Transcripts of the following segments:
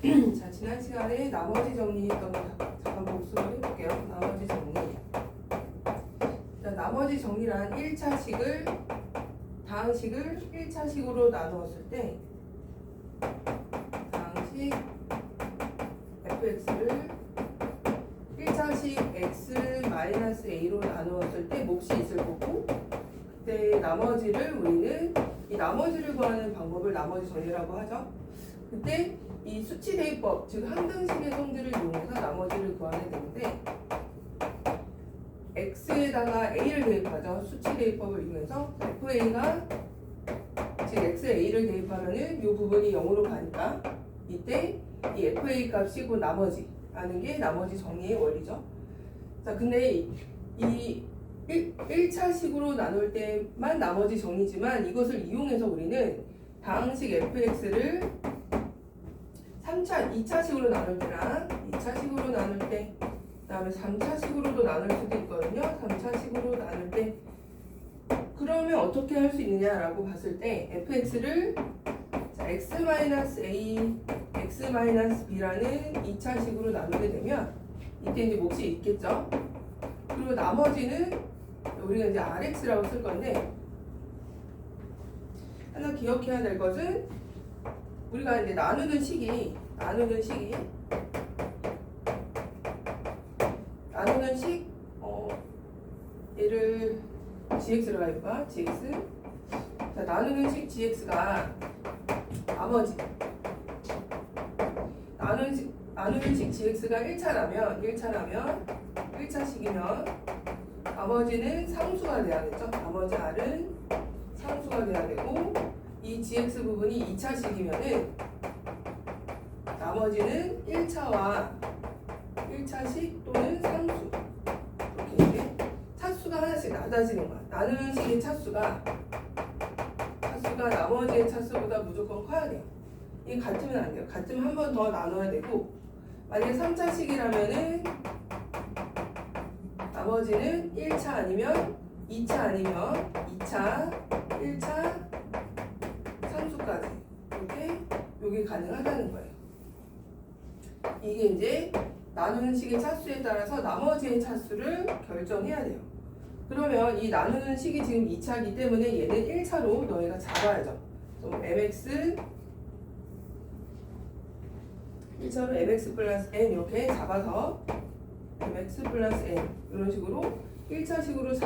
자, 지난 시간에 나머지 정리했던 거 잠깐 복습을 해볼게요. 나머지 정리. 자, 나머지 정리란 1차식을 다항식을 1차식으로 나누었을 때 다항식 fx를 1차식 x-a로 나누었을 때 몫이 있을 거고, 그때 나머지를 우리는 이 나머지를 구하는 방법을 나머지 정리라고 하죠. 그때 이 수치 대입법, 즉 항등식의 성질을 이용해서 나머지를 구하게 되는데, x에다가 a를 대입하죠. 수치 대입법을 이용해서 fa가 즉 xa를 대입하면은 이 부분이 0으로 가니까 이때 이 fa 값이 곧 나머지 라는 게 나머지 정리의 원리죠. 자, 근데 이 1차식으로 나눌 때만 나머지 정리지만, 이것을 이용해서 우리는 다항식 fx를 2차식으로 나눌 때랑 2차식으로 나눌 때, 그 다음에 3차식으로도 나눌 수도 있거든요. 3차식으로 나눌 때 그러면 어떻게 할 수 있느냐라고 봤을 때 fx를 x-a, x-b라는 2차식으로 나누게 되면 이때 이제 몫이 있겠죠. 그리고 나머지는 우리가 이제 rx라고 쓸 건데, 하나 기억해야 될 것은 우리가 이제 나누는 식이 얘를 gx로 해볼까? gx. 자, 나누는 식 gx가 나머지 나누는 식 gx가 1차식이면 나머지는 상수가 돼야겠죠. 나머지 r은 상수가 돼야 되고, 이 gx 부분이 2차식이면은 나머지는 1차식 또는 상수, 이렇게 이제 차수가 하나씩 낮아지는 거야. 나누는 식의 차수가 나머지의 차수보다 무조건 커야 돼요. 이게 같으면 안 돼요. 같으면 한 번 더 나눠야 되고, 만약에 3차식이라면은 나머지는 1차 아니면 2차 아니면 2차, 1차, 상수까지 이렇게 요게 가능하다는 거예요. 이게 이제 나누는 식의 차수에 따라서 나머지의 차수를 결정해야 돼요. 그러면 이 나누는 식이 지금 2차이기 때문에 얘는 1차로 너희가 잡아야죠. mx 1차로 mx 플러스 n 이렇게 잡아서 mx 플러스 n 이런 식으로 1차식으로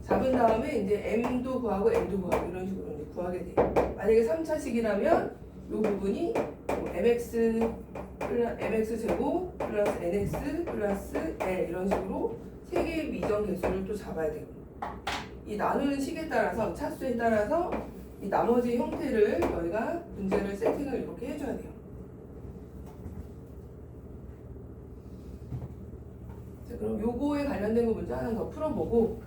잡은 다음에 이제 m도 구하고 n도 구하고 이런 식으로 이제 구하게 돼요. 만약에 3차식이라면 이 부분이 mx 제곱 플러스 nx 플러스 l 이런 식으로 세 개의 미정 개수를 또 잡아야 되고, 이 나누는 식에 따라서 차수에 따라서 이 나머지 형태를 너희가 문제를 세팅을 이렇게 해줘야 돼요. 자, 그럼 요거에 관련된 거 문제 하나 더 풀어보고,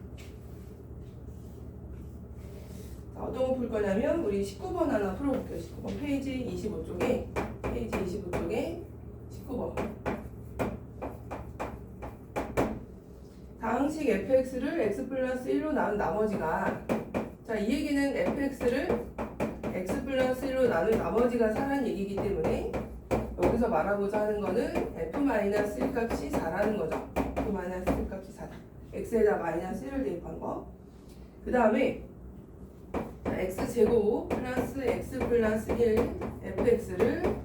자, 어떤 거 풀 거냐면 우리 19번 하나 풀어볼게요. 19번 페이지 25쪽에 19번. 다항식 fx를 x 플러스 1로 나눈 나머지가, 자, 이 얘기는 fx를 x 플러스 1로 나눈 나머지가 4라는 얘기이기 때문에 여기서 말하고자 하는 거는 f-1 값이 4라는 거죠. f-1 값이 4다. x에다 마이너스 1을 대입한 거. 그 다음에 x제곱 플러스 x 플러스 1 fx를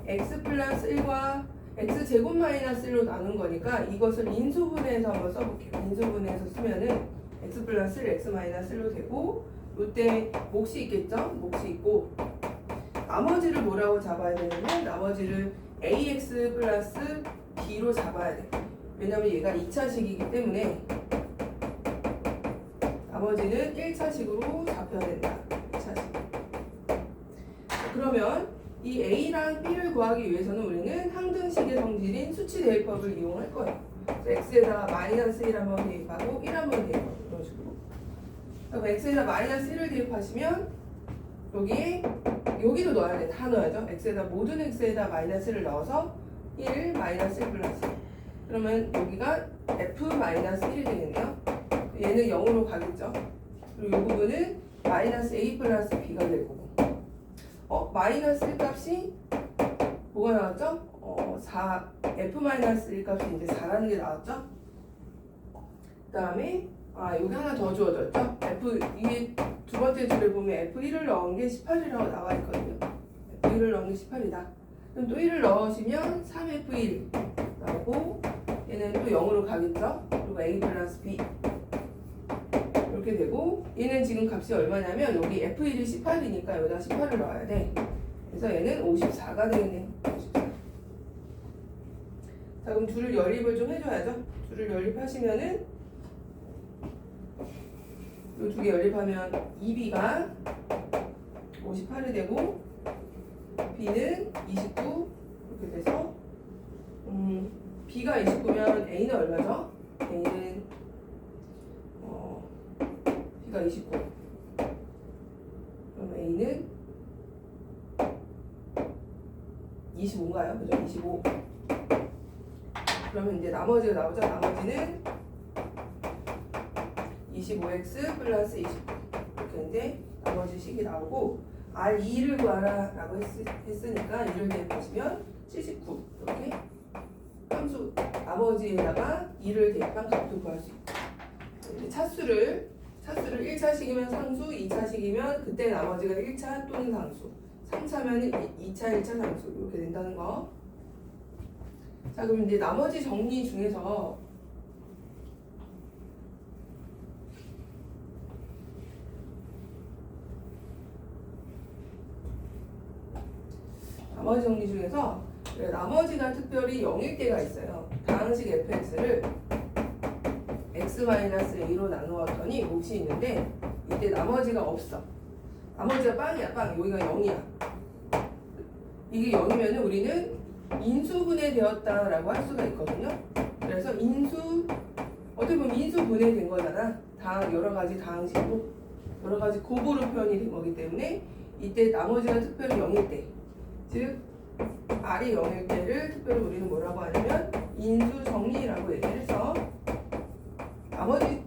x 플러스 1과 x제곱 마이너스 1로 나눈 거니까 이것을 인수분해해서 한번 써볼게요. 인수분해해서 쓰면은 x 플러스 1, x 마이너스 1로 되고, 이때 몫이 있겠죠? 몫이 있고, 나머지를 뭐라고 잡아야 되냐면 나머지를 ax 플러스 b로 잡아야 돼. 왜냐면 얘가 2차식이기 때문에 나머지는 1차식으로 잡혀야 된다. 1차식. 그러면 이 a랑 b를 구하기 위해서는 우리는 항등식의 성질인 수치 대입법을 이용할 거예요. x에다가 마이너스 1 한번 대입하고 1 한번 대입하고 이런 식으로. 그럼 x에다 마이너스 1을 대입하시면 여기도 넣어야 돼. 다 넣어야죠. 모든 x에다 마이너스 1을 넣어서 1 마이너스 1 플러스 1. 그러면 여기가 f 마이너스 1이 되겠네요. 얘는 0으로 가겠죠. 그리고 이 부분은 마이너스 a 플러스 b가 될 거고. 마이너스 1 값이 뭐가 나왔죠? 4, F-1 값이 이제 4라는 게 나왔죠? 그 다음에, 여기 하나 더 주어졌죠? 이게 두 번째 줄에 보면 F1을 넣은 게 18이라고 나와 있거든요. F1을 넣은 게 18이다. 그럼 또 1을 넣으시면 3F1 나오고, 얘는 또 0으로 가겠죠? 그리고 A 플러스 B. 이렇게 되고, 얘는 지금 값이 얼마냐면, 여기 F1이 18이니까 여기다 18을 넣어야 돼. 그래서 얘는 54가 되겠네. 54. 자, 그럼 줄을 연립을 좀 해줘야죠. 줄을 연립하시면은, 이 두 개 연립하면 2B가 58이 되고, B는 29 이렇게 돼서, B가 29면 A는 얼마죠? A는 B가 29. 그럼 A는 25인가요? 그죠? 25. 그러면 이제 나머지가 나오죠? 나머지는 25x 플러스 29. 이렇게 이제 나머지 식이 나오고, R2를 구하라 라고 했으니까 2를 대입하시면 79. 이렇게 함수 나머지에다가 2를 대입한 값도 구할 수 있고, 차수를 1차식이면 상수, 2차식이면 그때 나머지가 1차 또는 상수, 3차면 2차, 1차 상수 이렇게 된다는 거. 자, 그럼 이제 나머지 정리 중에서 나머지가 특별히 0일 때가 있어요. 다항식 fx를 x-a로 나누었더니 몫이 있는데 이때 나머지가 없어. 나머지가 빵이야, 빵. 여기가 0이야. 이게 0이면 우리는 인수분해되었다라고 할 수가 있거든요. 그래서 어떻게 보면 인수분해된 거잖아. 여러 가지 다항식으로 여러 가지 곱으로 표현이 된 거기 때문에 이때 나머지가 특별히 0일 때, 즉 R이 0일 때를 특별히 우리는 뭐라고 하냐면 인수정리라고 얘기를 해서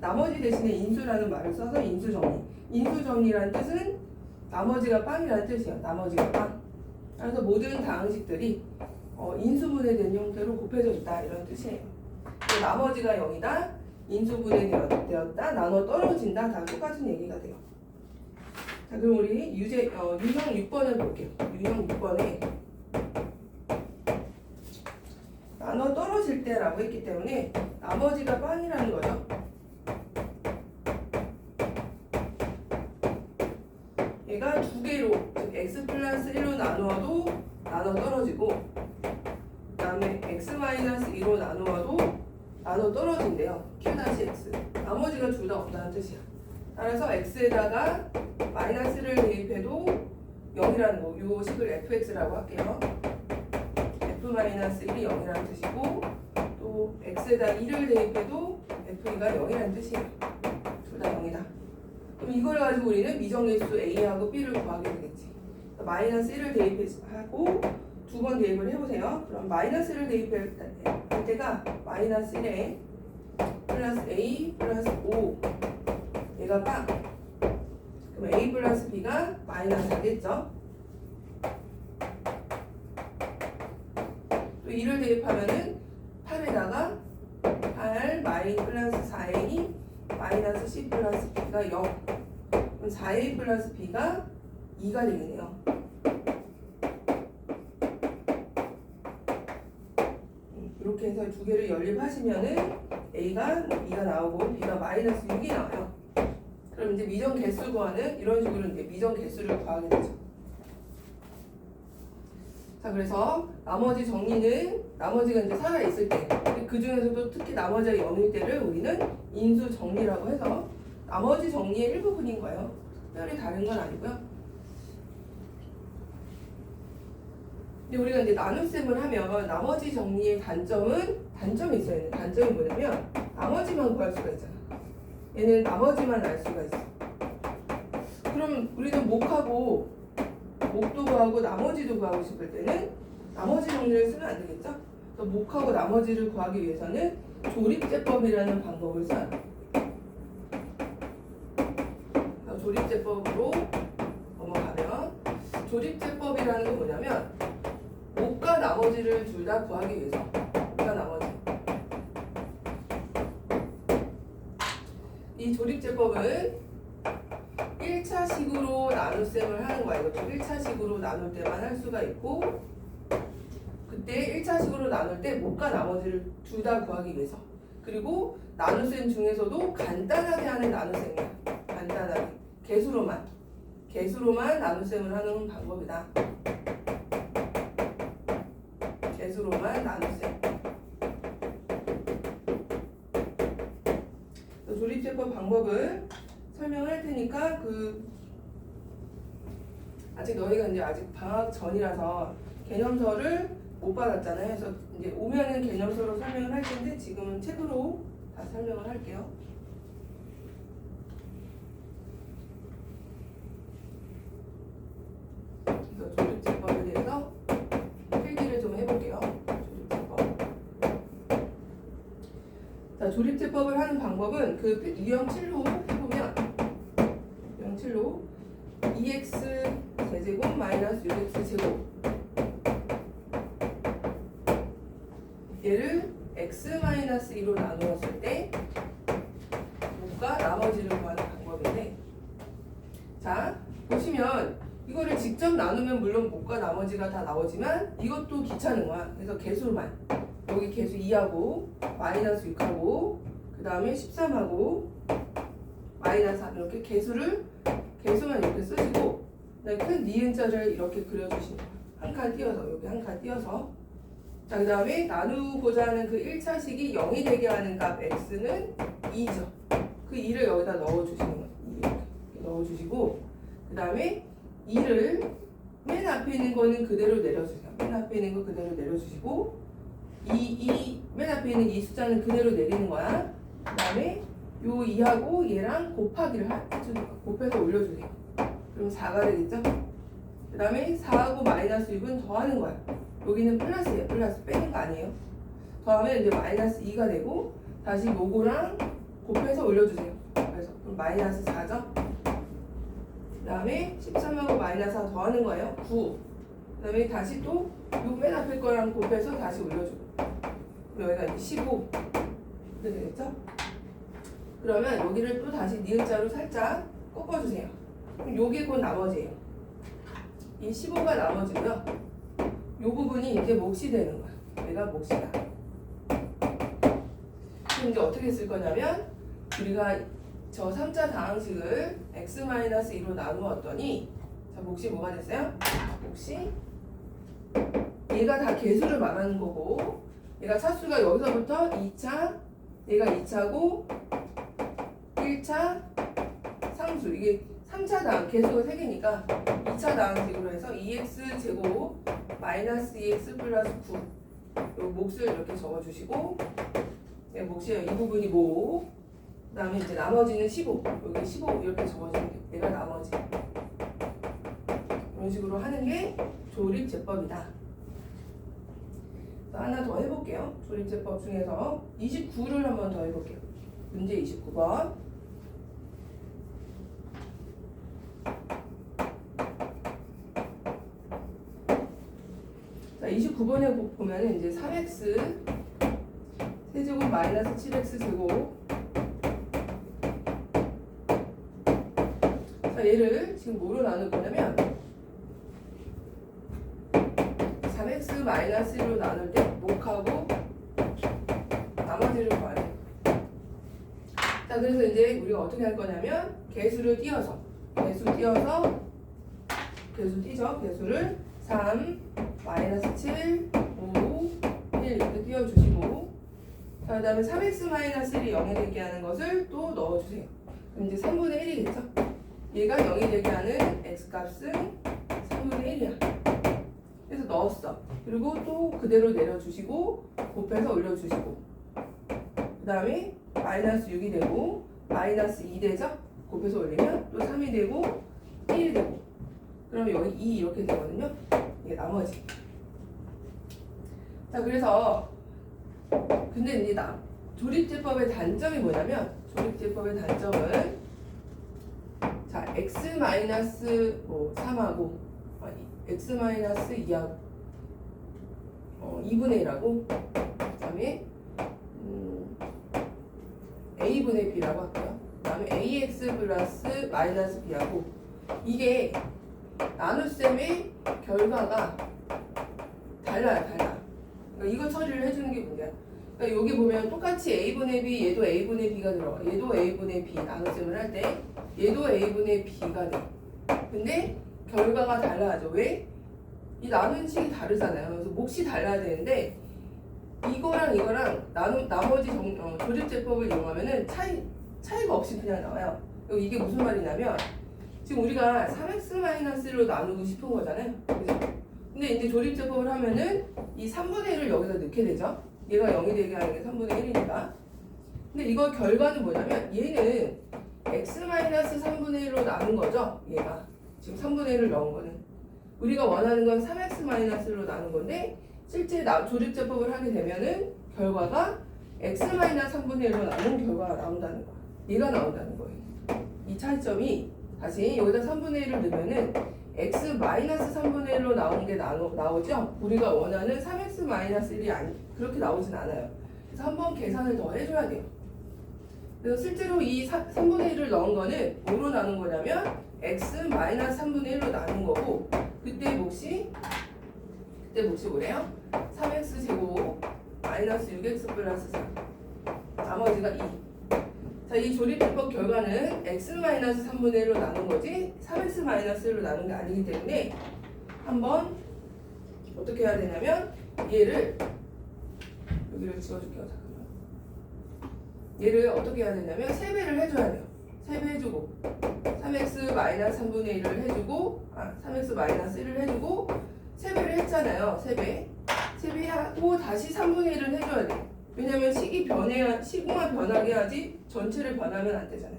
나머지 대신에 인수라는 말을 써서 인수정리. 인수정리라는 뜻은 나머지가 빵이라는 뜻이에요. 나머지가 빵. 그래서 모든 다항식들이 인수분해된 형태로 곱해져 있다 이런 뜻이에요. 나머지가 0이다, 인수분해되었다, 나눠 떨어진다, 다 똑같은 얘기가 돼요. 자, 그럼 우리 유형 6번을 볼게요. 유형 6번에 나눠 떨어질 때라고 했기 때문에 나머지가 빵이라는 거죠. 얘가 두 개로, 즉 x 플러스 1로 나누어도 나눠 떨어지고, 그 다음에 x-2로 나누어도 나눠 떨어진대요. q-x. 나머지가 둘 다 없다는 뜻이야. 따라서 x에다가 마이너스를 대입해도 0이라는 거. 요 식을 fx라고 할게요. f-1이 0이라는 뜻이고, 또 x에다 2를 대입해도 f가 0이라는 뜻이에요. 둘 다 0이다. 그럼 이걸 가지고 우리는 미정계수 a하고 b를 구하게 되겠지. 마이너스 1을 대입하고 두 번 대입을 해보세요. 그럼 마이너스를 대입할 때가 마이너스 1에 플러스 a 플러스 5, 얘가 빵. 그럼 a 플러스 b가 마이너스 4겠죠. 또 2를 대입하면은 8에다가 8 마이 플러스 4a 마이너스 c 플러스 b가 0. 그럼 4a 플러스 b가 2가 되겠네요. 이렇게 해서 두 개를 연립하시면은 a가 2가 나오고 b가 마이너스 6이 나와요. 그럼 이제 미정 개수 구하는 이런 식으로 이제 미정 개수를 구하게 되죠. 자, 그래서 나머지 정리는 나머지가 이제 살아 있을 때, 그 중에서도 특히 나머지가 0일 때를 우리는 인수 정리라고 해서 나머지 정리의 일부분인 거예요. 특별히 다른 건 아니고요. 근데 우리가 이제 나눗셈을 하면 나머지 정리의 단점이 있어요. 얘는 단점이 뭐냐면 나머지만 구할 수가 있잖아. 얘는 나머지만 알 수가 있어. 그럼 우리는 목도 구하고 나머지도 구하고 싶을 때는 나머지 정리를 쓰면 안 되겠죠? 그래서 목하고 나머지를 구하기 위해서는 조립제법이라는 방법을 써요. 조립제법으로 넘어가면 조립제법이라는 건 뭐냐면 못과 나머지를 둘 다 구하기 위해서 못과 나머지 이 조립제법은 1차식으로 나눗셈을 하는 거야. 이것도 1차식으로 나눌 때만 할 수가 있고 그때 1차식으로 나눌 때 못과 나머지를 둘 다 구하기 위해서 그리고 나눗셈 중에서도 간단하게 하는 나눗셈이야. 간단하게 개수로만 나눗셈을 하는 방법이다. 개수로만 나눗셈. 조립제법 방법을 설명할 테니까 아직 너희가 이제 아직 방학 전이라서 개념서를 못 받았잖아요. 그래서 이제 오면은 개념서로 설명을 할 텐데 지금은 책으로 다 설명을 할게요. 그래서 조립제법에 대해서 필기를 좀 해볼게요. 조립제법. 자, 조립제법을 하는 방법은 그 유형 7로 해보면 유형 7로 2x 제곱 마이너스 6x 제곱 얘를 x-2로 나누었을 때 못과 나머지를 구하는 방법인데 자 보시면 이거를 직접 나누면 물론 못과 나머지가 다 나오지만 이것도 귀찮은 거야. 그래서 개수만 여기 개수 2하고 마이너스 6하고 그 다음에 13하고 마이너스 3 이렇게 개수만 이렇게 쓰시고 큰 니은자를 이렇게 그려주시면 한 칸 띄어서 여기 한 칸 띄어서 자, 그 다음에 나누고자 하는 그 1차식이 0이 되게 하는 값 x는 2죠. 그 2를 여기다 넣어주시는 거예요. 이렇게 넣어주시고 그 다음에 2를 맨 앞에 있는 거는 그대로 내려주세요. 맨 앞에 있는 거 그대로 내려주시고 맨 앞에 있는 이 숫자는 그대로 내리는 거야. 그 다음에 요 2하고 얘랑 곱하기를 해주는 거야. 곱해서 올려주세요. 그럼 4가 되겠죠? 그 다음에 4하고 마이너스 6은 더하는 거야. 여기는 플러스예요. 플러스 빼는 거 아니에요. 더하면 이제 마이너스 2가 되고 다시 요거랑 곱해서 올려주세요. 그래서 그럼 마이너스 4죠. 그 다음에 13하고 마이너스 4 더하는 거예요. 9. 그 다음에 다시 또 요 맨 앞에 거랑 곱해서 다시 올려주고 여기가 이제 15 이렇게 되겠죠? 그러면 여기를 또 다시 니은자로 살짝 꺾어주세요. 그럼 요게 곧 나머지예요. 이 15가 나머지고요. 요 부분이 이제 몫이 되는 거야. 얘가 몫이다. 그럼 이제 어떻게 쓸 거냐면 우리가 저 3자 다항식을 x-2로 나누었더니 자 몫이 뭐가 됐어요? 몫이 얘가 다 개수를 말하는 거고 얘가 차수가 여기서부터 2차 얘가 2차고 1차 상수 이게 3차 다항 개수가 3개니까 2차 다항식으로 해서 2x 제곱 마이너스 2x 플러스 9 요 몫을 이렇게 적어주시고 네, 몫이 이 부분이 그 다음에 이제 나머지는 15 여기 15 이렇게 적어주면 돼요. 얘가 나머지 이런 식으로 하는 게 조립제법이다. 하나 더 해볼게요. 조립제법 중에서 29를 한번 더 해볼게요. 문제 29번 자 29번에 보면은 이제 3x 세제곱 마이너스 7x 제곱 자 얘를 지금 뭐로 나눌 거냐면 3x 마이너스 1로 나눌 때 몫하고 나머지를 구하래. 자 그래서 이제 우리가 어떻게 할 거냐면 개수를 띄어서 개수 띄죠. 개수를 3 마이너스 7 5 1 이렇게 띄워주시고 자 그 다음에 3x 마이너스 1이 0이 되게 하는 것을 또 넣어주세요. 그럼 이제 3분의 1이겠죠. 얘가 0이 되게 하는 x값은 3분의 1이야. 그래서 넣었어. 그리고 또 그대로 내려주시고 곱해서 올려주시고 그 다음에 마이너스 6이 되고 마이너스 2 되죠? 곱해서 올리면 또 3이 되고 1이 되고 그러면 여기 2 이렇게 되거든요. 이게 나머지. 자 그래서 근데 이제 조립제법의 단점이 뭐냐면 조립제법의 단점은 자 x 마이너스 3하고 x-2하고 2분의 1하고 그 다음에 a분의 b라고 할게요. 그 다음에 ax 플러스 마이너스 b하고 이게 나눗셈의 결과가 달라요. 그러니까 이거 처리를 해주는 게 문제야. 그러니까 여기 보면 똑같이 a분의 b, 얘도 a분의 b가 들어가. 얘도 a분의 b 나눗셈을 할 때 얘도 a분의 b가 돼. 근데 결과가 달라져. 왜? 이 나누는 식이 다르잖아요. 그래서 몫이 달라야 되는데 이거랑 나머지 조립제법을 이용하면은 차이가 없이 그냥 나와요. 이게 무슨 말이냐면 지금 우리가 3x-로 나누고 싶은 거잖아요. 그죠? 근데 이제 조립제법을 하면은 이 3분의 1을 여기다 넣게 되죠. 얘가 0이 되게 하는 게 3분의 1이니까. 근데 이거 결과는 뭐냐면 얘는 x-3분의 1로 나눈 거죠. 얘가 지금 3분의 1을 넣은 거는 우리가 원하는 건 3x-로 나눈 건데 실제 조립제법을 하게 되면은 결과가 x-3분의 1로 나눈 결과가 나온다는 거야. 얘가 나온다는 거예요. 이 차이점이 다시 여기다 3분의 1을 넣으면은 x-3분의 1로 나온 게 나오죠? 우리가 원하는 3x-1이 그렇게 나오진 않아요. 그래서 한번 계산을 더 해줘야 돼요. 그래서 실제로 이 3분의 1을 넣은 거는 뭐로 나눈 거냐면 x-3분의 1로 나눈 거고 그때 몫이 뭐래요? 3x제곱 마이너스 6x 플러스 4 나머지가 2. 자, 이 조립제법 결과는 x-3분의 1로 나눈 거지 3x-1로 나눈 게 아니기 때문에 한번 어떻게 해야 되냐면 얘를 여기를 지워줄게요. 잠깐만. 얘를 어떻게 해야 되냐면 3배를 해줘야 돼요. 3배 해주고 3x-3분의 1을 해주고 3x-1을 해주고 3배를 했잖아요. 3배 하고 다시 3분의 1을 해줘야 돼요. 왜냐면 식만 변하게 하지 전체를 변하면 안 되잖아요.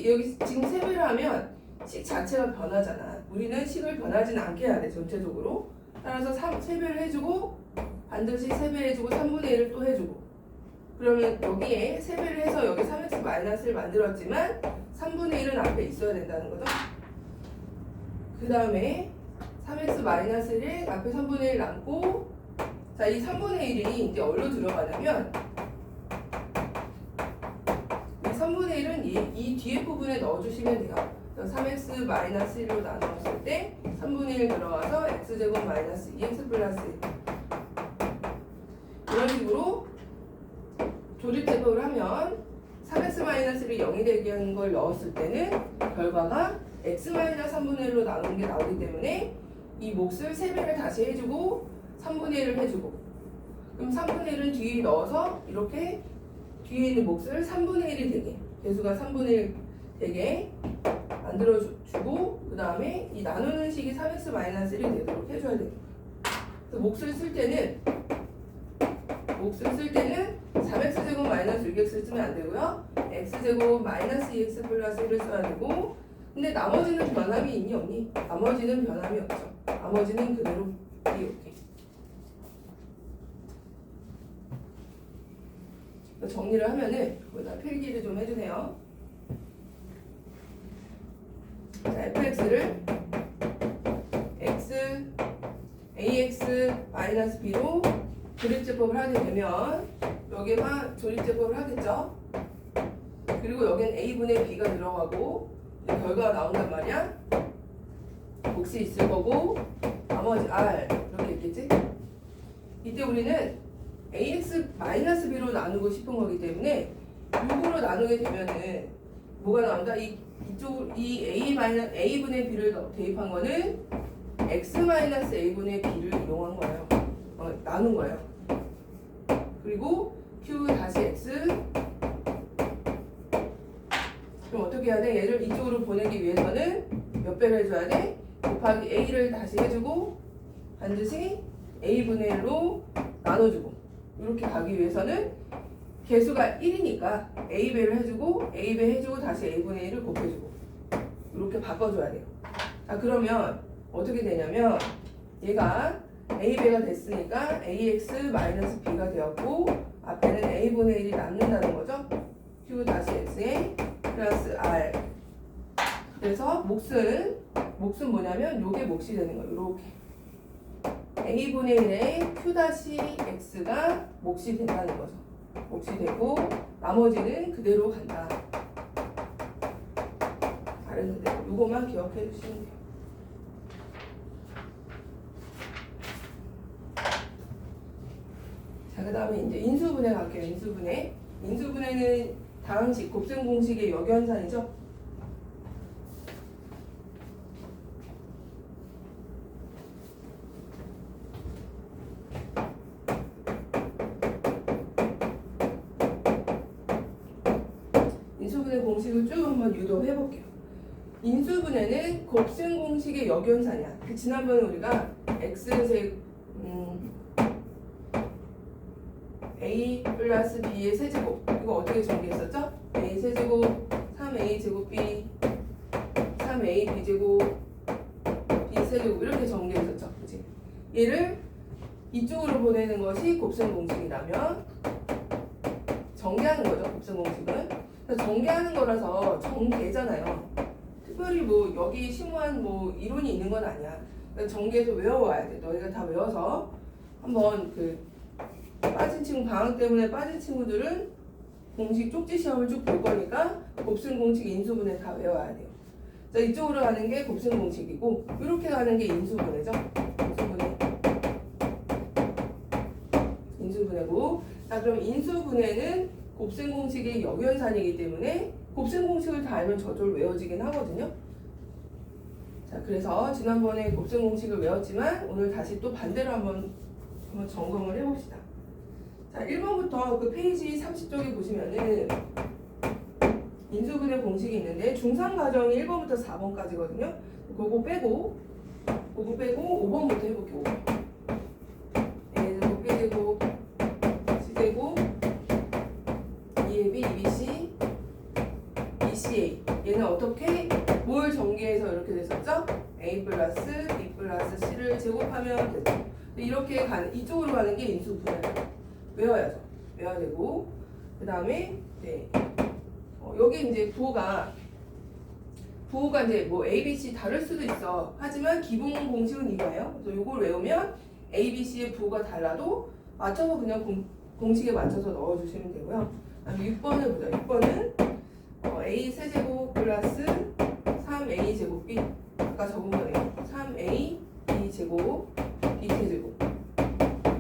여기 지금 3배를 하면 식 자체가 변하잖아. 우리는 식을 변하진 않게 해야 돼. 전체적으로. 따라서 3배를 해주고 반드시 3배 해주고 3분의 1을 또 해주고 그러면 여기에 3배를 해서 여기 3x-를 만들었지만 3분의 1은 앞에 있어야 된다는 거죠. 그 다음에 3x-1을 앞에 3분의 1 남고 자, 이 3분의 1이 이제 어디로 들어가냐면 이 3분의 1은 이 뒤에 부분에 넣어주시면 돼요. 3x-1로 나눴을 때 3분의 1 들어가서 x제곱 마이너스 2x 플러스 1 이런 식으로 조립제법을 하면 3x-를 0이 되게 하는 걸 넣었을 때는 결과가 x-3분의 1로 나눈 게 나오기 때문에 이 몫을 3배를 다시 해주고 3분의 1을 해주고 그럼 3분의 1은 뒤에 넣어서 이렇게 뒤에 있는 몫을 3분의 1이 되게 개수가 3분의 1 되게 만들어주고 그 다음에 이 나누는 식이 3x-1이 되도록 해줘야 돼요. 그래서 몫을 쓸 때는 3x제곱 마이너스 6x를 쓰면 안 되고요. x제곱 마이너스 2x 플러스 1을 써야 되고 근데 나머지는 변함이 있니 없니? 나머지는 변함이 없죠. 나머지는 그대로 이렇게 정리를 하면은 거기다 필기를 좀 해주세요. 자, fx를 ax-b로 조립제법을 하게 되면 여기에만 조립제법을 하겠죠. 그리고 여기는 a분의 b가 들어가고 결과가 나온단 말이야. 몫이 있을 거고 나머지 r 이렇게 있겠지. 이때 우리는 ax-b로 나누고 싶은 거기 때문에 6으로 나누게 되면은 뭐가 나온다? 이 a분의 b를 대입한 거는 x-a분의 b를 이용한 거예요. 나눈 거예요. 그리고 q 다시 x 그럼 어떻게 해야 돼? 얘를 이쪽으로 보내기 위해서는 몇 배를 해줘야 돼? 곱하기 a를 다시 해주고 반드시 a분의 1로 나눠주고 이렇게 가기 위해서는 개수가 1이니까 a배를 해주고 a배 해주고 다시 a분의 1을 곱해주고 이렇게 바꿔줘야 돼요. 자, 그러면 어떻게 되냐면 얘가 a배가 됐으니까 ax-b가 되었고 앞에는 a분의 1이 남는다는 거죠. q 다시 x에 플러스 r 그래서 몫은 몫은 뭐냐면 요게 몫이 되는 거예요. 요렇게 a분의 1에 q-x가 몫이 된다는 거죠. 몫이 되고 나머지는 그대로 간다. 다른 그대로. 요것만 기억해 주시면 돼요. 자, 그 다음에 이제 인수분해 갈게요. 인수분해. 인수분해는 다항식, 곱셈 공식의 역연산이죠. 인수분해 공식을 쭉 한번 유도해 볼게요. 인수분해는 곱셈 공식의 역연산이야. 그 지난번에 우리가 x제곱 a 플러스 b의 세제곱 이거 어떻게 정리했었죠? a 세제곱 3a 제곱 b 3a b제곱 b 세제곱 이렇게 정리했었죠. 그치? 얘를 이쪽으로 보내는 것이 곱셈 공식이라면 정리하는 거죠. 곱셈 공식은 정리하는 거라서 정계잖아요. 특별히 뭐 여기 심오한 뭐 이론이 있는 건 아니야. 정계에서 외워와야 돼. 너희가 다 외워서 한번 그 빠진 친구 방학 때문에 빠진 친구들은 공식 쪽지 시험을 쭉 볼 거니까 곱셈 공식 인수분해 다 외워야 돼요. 자, 이쪽으로 가는 게 곱셈 공식이고 이렇게 가는 게 인수분해죠. 인수분해고. 자, 그럼 인수분해는 곱셈 공식의 역연산이기 때문에 곱셈 공식을 다 알면 저절로 외워지긴 하거든요. 자, 그래서 지난번에 곱셈 공식을 외웠지만 오늘 다시 또 반대로 한번 점검을 해봅시다. 자, 1번부터 그 페이지 30쪽에 보시면은 인수분해 공식이 있는데 중상 과정이 1번부터 4번까지거든요. 그거 빼고 5번부터 해볼게요. 5번. A제곱, B제곱, C제곱, 2AB, 2BC, ECA. 얘는 어떻게 뭘 전개해서 이렇게 됐었죠? A 플러스 B 플러스 C를 제곱하면 되죠. 이렇게 가는 이쪽으로 가는 게 인수분해죠. 외워야죠. 외워야 되고 그 다음에 네. 여기 이제 부호가 이제 뭐 A, B, C 다를 수도 있어. 하지만 기본 공식은 이거예요. 그래서 이걸 외우면 A, B, C의 부호가 달라도 맞춰서 그냥 공식에 맞춰서 넣어주시면 되고요. 그다음에 6번을 보자. 6번은 A 세제곱 플러스 3A 제곱 B 아까 적은 거네요. 3A B 제곱 B 세제곱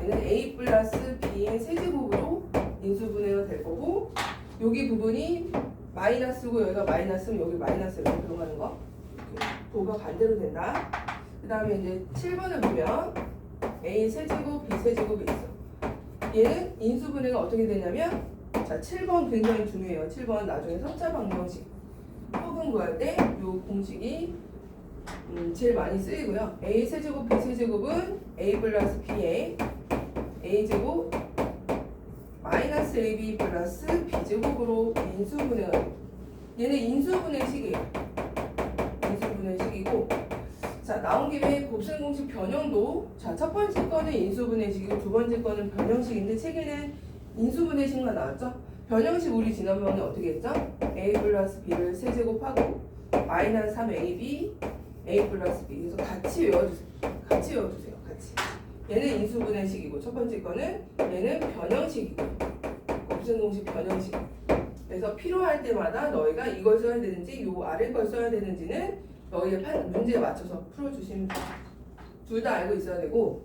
얘는 A 플러스 B의 세제곱으로 인수분해가 될 거고 여기 부분이 마이너스고 여기가 마이너스면 여기 마이너스 이렇게 들어가는 거 도가 반대로 된다. 그 다음에 이제 7번을 보면 A 세제곱 B 세제곱이 있어. 얘는 인수분해가 어떻게 되냐면 자 7번 굉장히 중요해요. 7번 나중에 석자 방정식 혹은 구할 때 이 공식이 제일 많이 쓰이고요. A 세제곱 B 세제곱은 A 플러스 B에 A제곱 마이너스 AB 플러스 B제곱으로 인수분해가 돼요. 얘는 인수분해식이에요. 인수분해식이고 자 나온 김에 곱셈 공식 변형도 자 첫 번째 거는 인수분해식이고 두 번째 거는 변형식인데 책에는 인수분해식만 나왔죠. 변형식 우리 지난번에 어떻게 했죠? A 플러스 B를 세제곱하고 마이너스 3AB A 플러스 B 그래서 같이 외워주세요. 같이. 얘는 인수분해식이고 첫 번째 거는 얘는 변형식이고 곱셈 공식 변형식. 그래서 필요할 때마다 너희가 이걸 써야 되는지 요 아래 걸 써야 되는지는 너희의 문제에 맞춰서 풀어주시면 돼요. 둘 다 알고 있어야 되고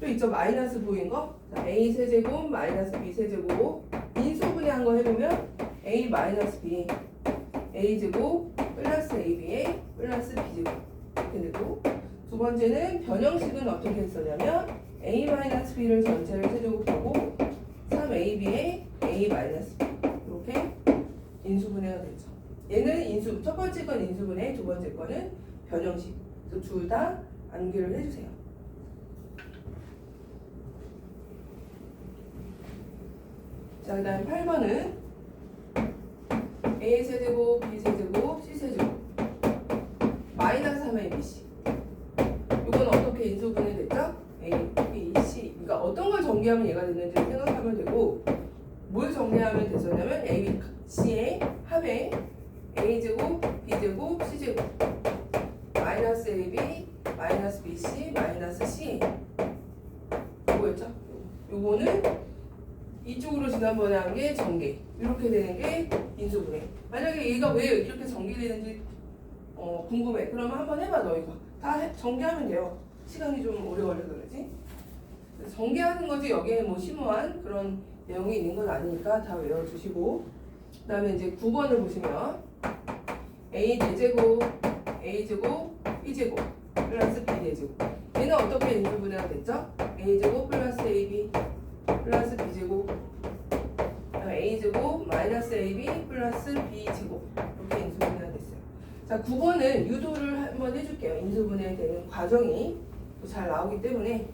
또 있죠. 마이너스 부호인 거. 자, A 세제곱 마이너스 B 세제곱 인수분해한 거 해보면 A 마이너스 B A제곱 플러스 AB에 플러스 B제곱 이렇게 되고 두 번째는 변형식은 어떻게 했었냐면 A 마이너스 B를 전체를 세제곱하고 3AB에 A 마이너스 B 이렇게 인수분해가 되죠. 얘는 첫 번째 건 인수분해, 두 번째 거는 변형식. 그래서 둘 다 암기를 해주세요. 자, 그 다음 8번은 A 세제곱, B 세제곱, C 세제곱 마이너스 3ABC 이건 어떻게 인수분해 됐죠? A, B, C 그러니까 어떤 걸 정리하면 얘가 됐는지 생각하면 되고 뭘 정리하면 됐었냐면 A, B, C의 합에 A제곱, B제곱, C제곱 마이너스 지난번에 한 게 전개. 이렇게 되는 게 인수분해. 만약에 얘가 왜 이렇게 전개되는지 궁금해. 그러면 한번 해봐 너희가. 다 전개하면 돼요. 시간이 좀 오래 걸려서 그러지. 전개하는 거지 여기에 뭐 심오한 그런 내용이 있는 건 아니니까 다 외워주시고, 그 다음에 이제 9번을 보시면 a 대제곱 a제곱 b제곱 플러스 b대제곱, 얘는 어떻게 인수분해가 됐죠? a제곱 플러스 ab 플러스 b제곱, 그다음에 a제곱 마이너스 ab 플러스 b제곱, 이렇게 인수분해가 됐어요. 자, 9번은 유도를 한번 해줄게요. 인수분해 되는 과정이 잘 나오기 때문에.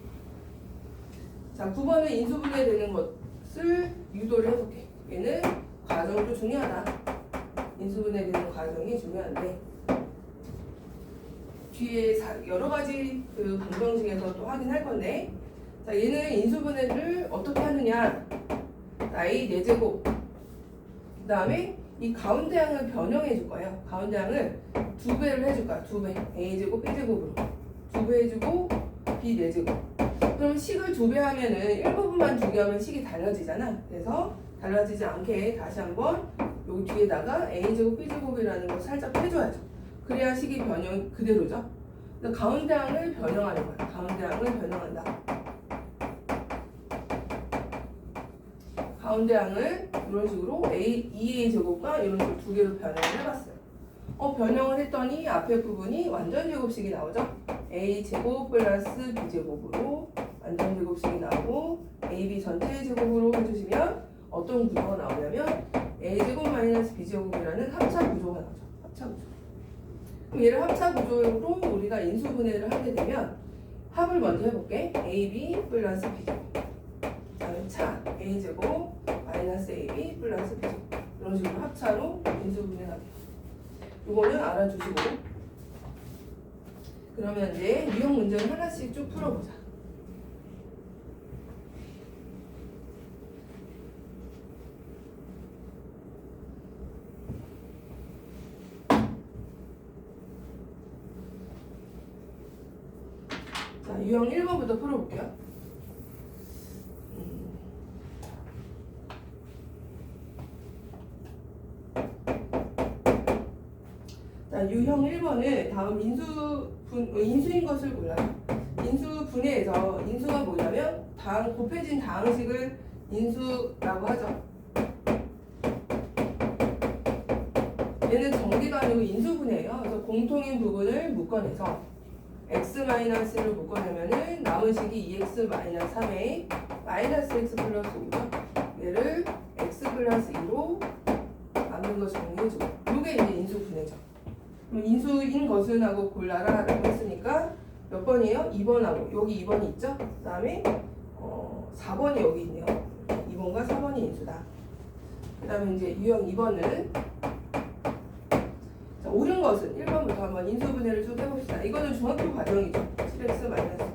자, 9번은 인수분해 되는 것을 유도를 해볼게. 얘는 과정도 중요하다. 인수분해 되는 과정이 중요한데, 뒤에 여러 가지 그 방정식에서 또 확인할 건데, 자, 얘는 인수분해를 어떻게 하느냐. a 4제곱, 그 다음에 이 가운데 항을 변형해 줄 거예요. 가운데 항을 2배를 해줄 거야. 2배. a제곱 b제곱으로 2배 해주고 b 4제곱. 그럼 식을 2배 하면은 1부분만 2개 하면 식이 달라지잖아. 그래서 달라지지 않게 다시 한번 여기 뒤에다가 a제곱 b제곱이라는 걸 살짝 해줘야죠. 그래야 식이 변형 그대로죠. 그래서 가운데 항을 변형하는 거야. 가운데 항을 변형한다. 가운데 항을 이런 식으로 2a 제곱과 이런 식으로 두 개로 변형을 해봤어요. 변형을 했더니 앞에 부분이 완전 제곱식이 나오죠. a 제곱 플러스 b 제곱으로 완전 제곱식이 나오고, ab 전체 제곱으로 해주시면 어떤 구조가 나오냐면 a 제곱 마이너스 b 제곱이라는 합차 구조가 나오죠. 합차 구조. 그럼 얘를 합차 구조로 우리가 인수분해를 하게 되면 합을 먼저 해볼게. ab 플러스 b 제곱, 그다음에 차 a 제곱 마이너스 ab 플러스 b 제곱, 이런 식으로 합차로 인수분해가 돼요. 이거는 알아주시고, 그러면 이제 유형 문제를 하나씩 쭉 풀어보자. 자, 유형 1번부터 풀어볼게요. 자, 유형 1번은 다음 인수인 것을 골라요. 인수분해에서 인수가 뭐냐면 곱해진 다항식을 인수라고 하죠. 얘는 정비가 아니고 인수분해예요. 그래서 공통인 부분을 묶어내서 x-를 묶어내면은 남은 식이 2x-3에 마이너스 x 플러스 5죠. 얘를 x 플러스 2로 남는 거 정리해주고, 이게 이제 인수분해죠. 그럼 인수인 것은 하고 골라라 라고 했으니까 몇 번이에요? 2번하고 여기 2번이 있죠? 그 다음에 4번이 여기 있네요. 2번과 4번이 인수다. 그 다음에 이제 유형 2번은 자, 옳은 것은 1번부터 한번 인수분해를 쭉 해봅시다. 이거는 중학교 과정이죠. 7x 마이너스.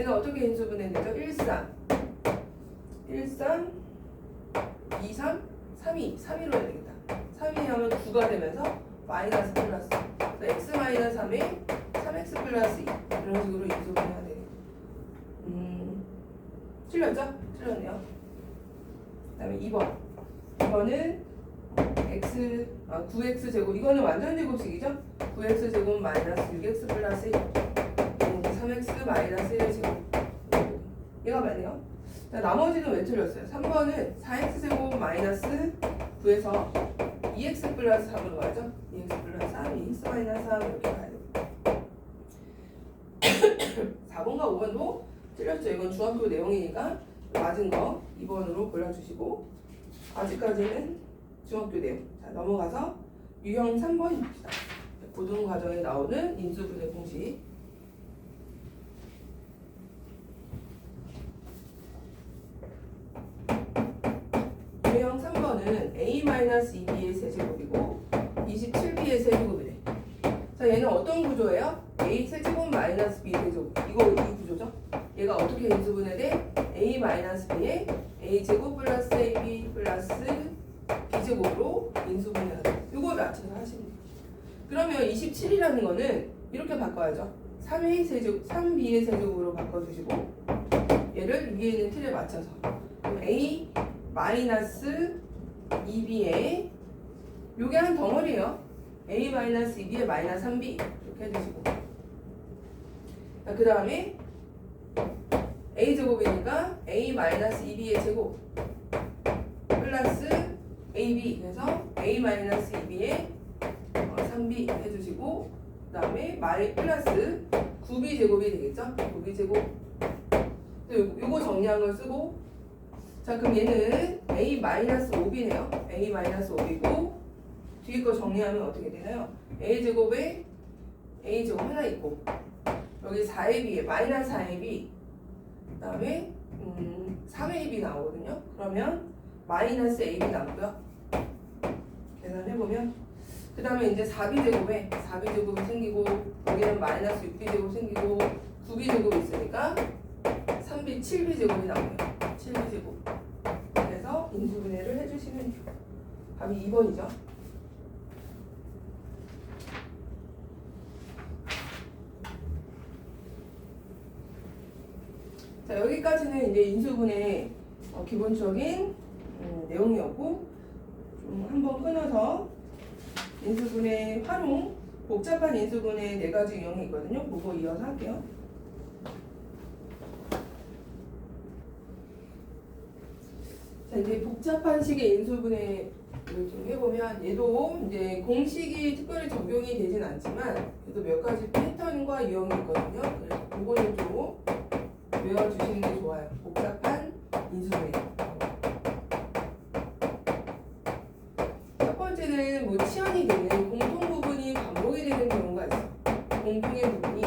얘는 어떻게 인수분해되죠? 1, 3 2, 3 3이 3위로 해야 되겠다. 3위 하면 9가 되면서 마이너스 플러스 x 마이너스 3에 3x 플러스 2, 이런 식으로 인수분해가 되네요. 틀렸죠? 틀렸네요. 그 다음에 2번. 2번은 9x 제곱, 이거는 완전 제곱식이죠? 9x 제곱 마이너스 6x 플러스 1, 3x 마이너스 1 제곱. 얘가 맞네요. 자, 나머지는 왜 틀렸어요? 3번은 4x 제곱 마이너스 9에서 2x 플러스 3으로 가죠? 2x 플러스 3, 2x 마이너스 3 이렇게 가야 됩니다. 4번과 5번도 틀렸죠. 이건 중학교 내용이니까 맞은 거 2번으로 골라주시고, 아직까지는 중학교 내용. 자, 넘어가서 유형 3번 봅시다. 고등 과정에 나오는 인수분해 공식. 유형 3번은 a-2b의 세제곱이고 27b의 세제곱이래. 자, 얘는 어떤 구조예요? a 세제곱 마이너스 b 세제곱. 이 구조죠. 얘가 어떻게 인수분해돼? a-b에 a제곱 플러스 ab 플러스 b제곱으로 인수분해가 돼. 이거 맞춰서 하시면 돼요. 그러면 27이라는 거는 이렇게 바꿔야죠. 3a 세제곱, 3b의 세제곱으로 바꿔주시고, 얘를 위에 있는 틀에 맞춰서. 그럼 a 마이너스 2b에 요게 한 덩어리예요. a 마이너스 2b에 마이너스 3b 이렇게 해주시고, 그 다음에 a 제곱이니까 a 마이너스 2b의 제곱 플러스 ab, 그래서 a 마이너스 2b에 3b 해주시고, 그 다음에 플러스 9b 제곱이 되겠죠? 9b 제곱. 요거 정리한 걸 쓰고, 자 그럼 얘는 a 마이너스 5b네요. a 마이너스 5b고 뒤에 거 정리하면 어떻게 되나요? a 제곱에 a 제곱 하나 있고, 여기 4ab에 마이너스 4ab, 그 다음에 3ab 나오거든요. 그러면 마이너스 ab 남고요. 계산해보면, 그 다음에 이제 4b제곱이 생기고, 여기는 마이너스 6b제곱 생기고 9b제곱이 있으니까 3b, 7b제곱이 나오네요. 7b제곱. 그래서 인수분해를 해주시면 돼요. 답이 2번이죠. 자, 여기까지는 이제 인수분해 기본적인 내용이었고, 좀 한번 끊어서 인수분해 활용, 복잡한 인수분해 4가지 유형이 있거든요. 그거 이어서 할게요. 자, 이제 복잡한 식의 인수분해를 좀 해보면, 얘도 이제 공식이 특별히 적용이 되진 않지만 그래도 몇 가지 패턴과 유형이 있거든요. 그래서 그거는 좀 외워주시는 게 좋아요. 복잡한 인수분해. 첫 번째는 뭐 치환이 되는 공통 부분이 반복이 되는 경우가 있어. 공통의 부분이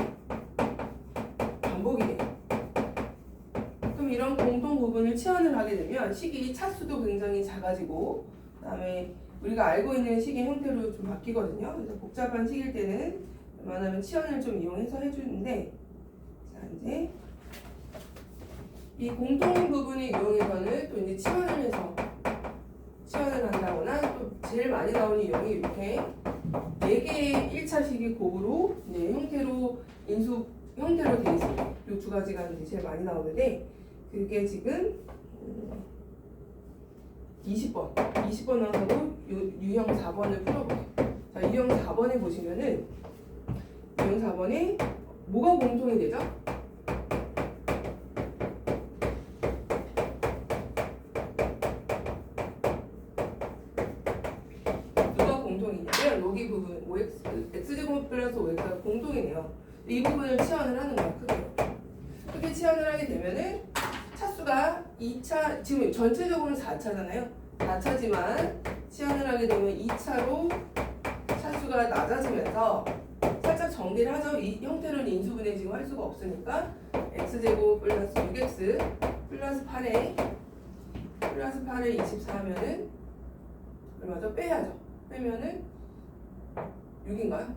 반복이 돼. 그럼 이런 공통 부분을 치환을 하게 되면 식이 차수도 굉장히 작아지고, 그다음에 우리가 알고 있는 식의 형태로 좀 바뀌거든요. 그래서 복잡한 식일 때는 웬만하면 치환을 좀 이용해서 해주는데, 자 이제 이 공통 부분의 이용에서는 또 이제 치환을 한다거나, 또 제일 많이 나오는 유형이 이렇게 4개의 1차식이 곱으로 이제 형태로 되어 있습니다. 이 2가지가 이제 제일 많이 나오는데, 그게 지금 20번 나와서도 유형 4번을 풀어볼게요. 자, 유형 4번에 보시면은, 유형 4번에 뭐가 공통이 되죠? 여기 부분 x제곱 플러스 5x가 공통이네요. 이 부분을 치환을 하는 거야. 크게 치환을 하게 되면은 차수가 2차, 지금 전체적으로는 4차잖아요 4차지만 치환을 하게 되면 2차로 차수가 낮아지면서 살짝 정리를 하죠. 이 형태로는 인수분해 지금 할 수가 없으니까 x제곱 플러스 6x 플러스 8에 24 하면은 얼마죠? 빼야죠. 빼면은 6인가요?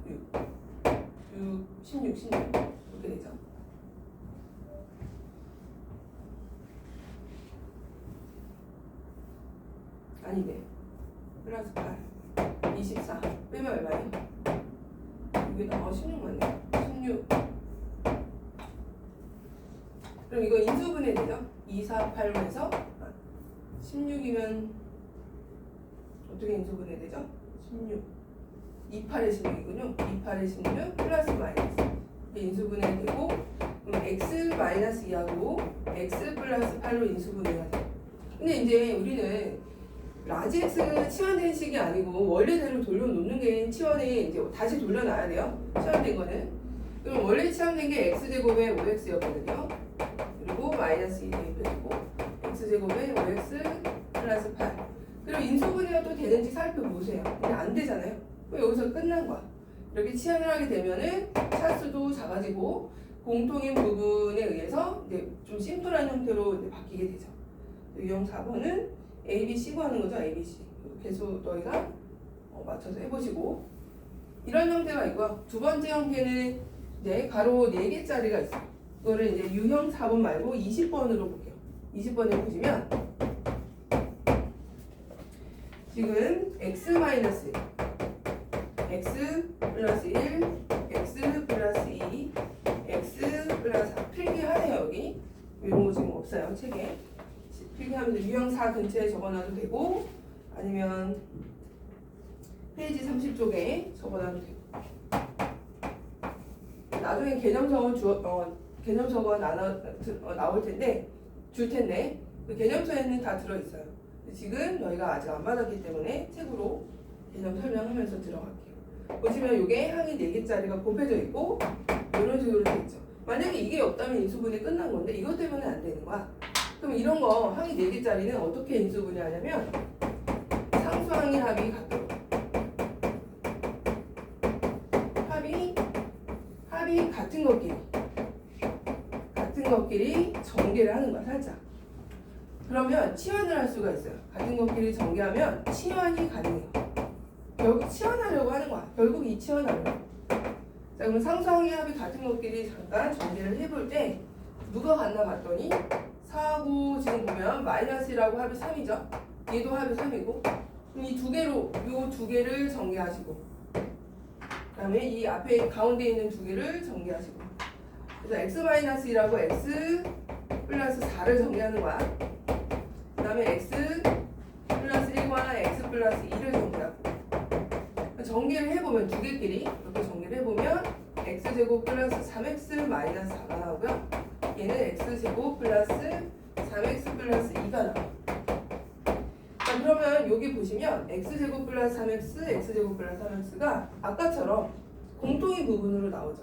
16 이렇게 되죠. 아니네. 플러스 8 24 빼면 얼마예요? 이게 16 맞네. 16. 그럼 이거 인수분해 되죠? 2, 4, 8에서 16이면 어떻게 인수분해 되죠? 16 28의 16이군요. 28의 16 플러스 마이너스 인수분해 되고, 그럼 x 마이너스 2하고 x 플러스 8로 인수분해가 돼요. 근데 이제 우리는 라지 x가 치환된 식이 아니고 원래대로 돌려놓는 게 치환에 이제 다시 돌려놔야 돼요. 치환된 거는. 그럼 원래 치환된 게 x제곱에 5x였거든요. 그리고 마이너스 2 대입해주고 x제곱에 5x 플러스 8. 그리고 인수분해가 또 되는지 살펴보세요. 근데 안 되잖아요. 여기서 끝난 거야. 이렇게 치환을 하게 되면은 차수도 작아지고 공통인 부분에 의해서 이제 좀 심플한 형태로 이제 바뀌게 되죠. 유형 4번은 A, B, C 구하는 거죠. A, B, C. 계속 너희가 맞춰서 해보시고, 이런 형태가 있고요. 두 번째 형태는 이제 가로 4개짜리가 있어요. 이거를 이제 유형 4번 말고 20번으로 볼게요. 20번을 보시면 지금 x 마이너스 x 플러스 1, x 플러스 2, x 플러스 4 필기하네요. 여기 이런 거 지금 없어요 책에. 필기하면서 유형 4 근처에 적어놔도 되고 아니면 페이지 30쪽에 적어놔도 되고 나중에 개념서가 나올 텐데 줄 텐데 그 개념서에는 다 들어있어요. 지금 너희가 아직 안 받았기 때문에 책으로 개념 설명하면서 들어갈게요. 보시면 이게 항이 4개짜리가 곱해져 있고 이런 식으로 돼 있죠. 만약에 이게 없다면 인수분해 끝난 건데 이것 때문에 안 되는 거야. 그럼 이런 거 항이 4개짜리는 어떻게 인수분해하냐면 상수항의 합이 같도록 합이 같은 것끼리 전개를 하는 거야. 살짝. 그러면 치환을 할 수가 있어요. 같은 것끼리 전개하면 치환이 가능해요. 결국 치환하려고 하는 거야. 결국 이 치환하려고. 자, 그럼 상수항의 합이 같은 것끼리 잠깐 전개를 해볼 때 누가 같나 봤더니 4하고 지금 보면 마이너스라고 합이 3이죠. 얘도 합이 3이고 그럼 이 두 개를 전개하시고 그 다음에 이 앞에 가운데 있는 두 개를 전개하시고 그래서 x-2라고 x 플러스 4를 전개하는 거야. 그 다음에 x 플러스 1과 x 플러스 2를 전개하고 전개를 해보면 두 개끼리 이렇게 전개를 해보면 x제곱 플러스 3x 마이너스 4가 나오고요. 얘는 x제곱 플러스 3x 플러스 2가 나와요. 자, 그러면 여기 보시면 x제곱 플러스 3x, x제곱 플러스 3x가 아까처럼 공통인 부분으로 나오죠.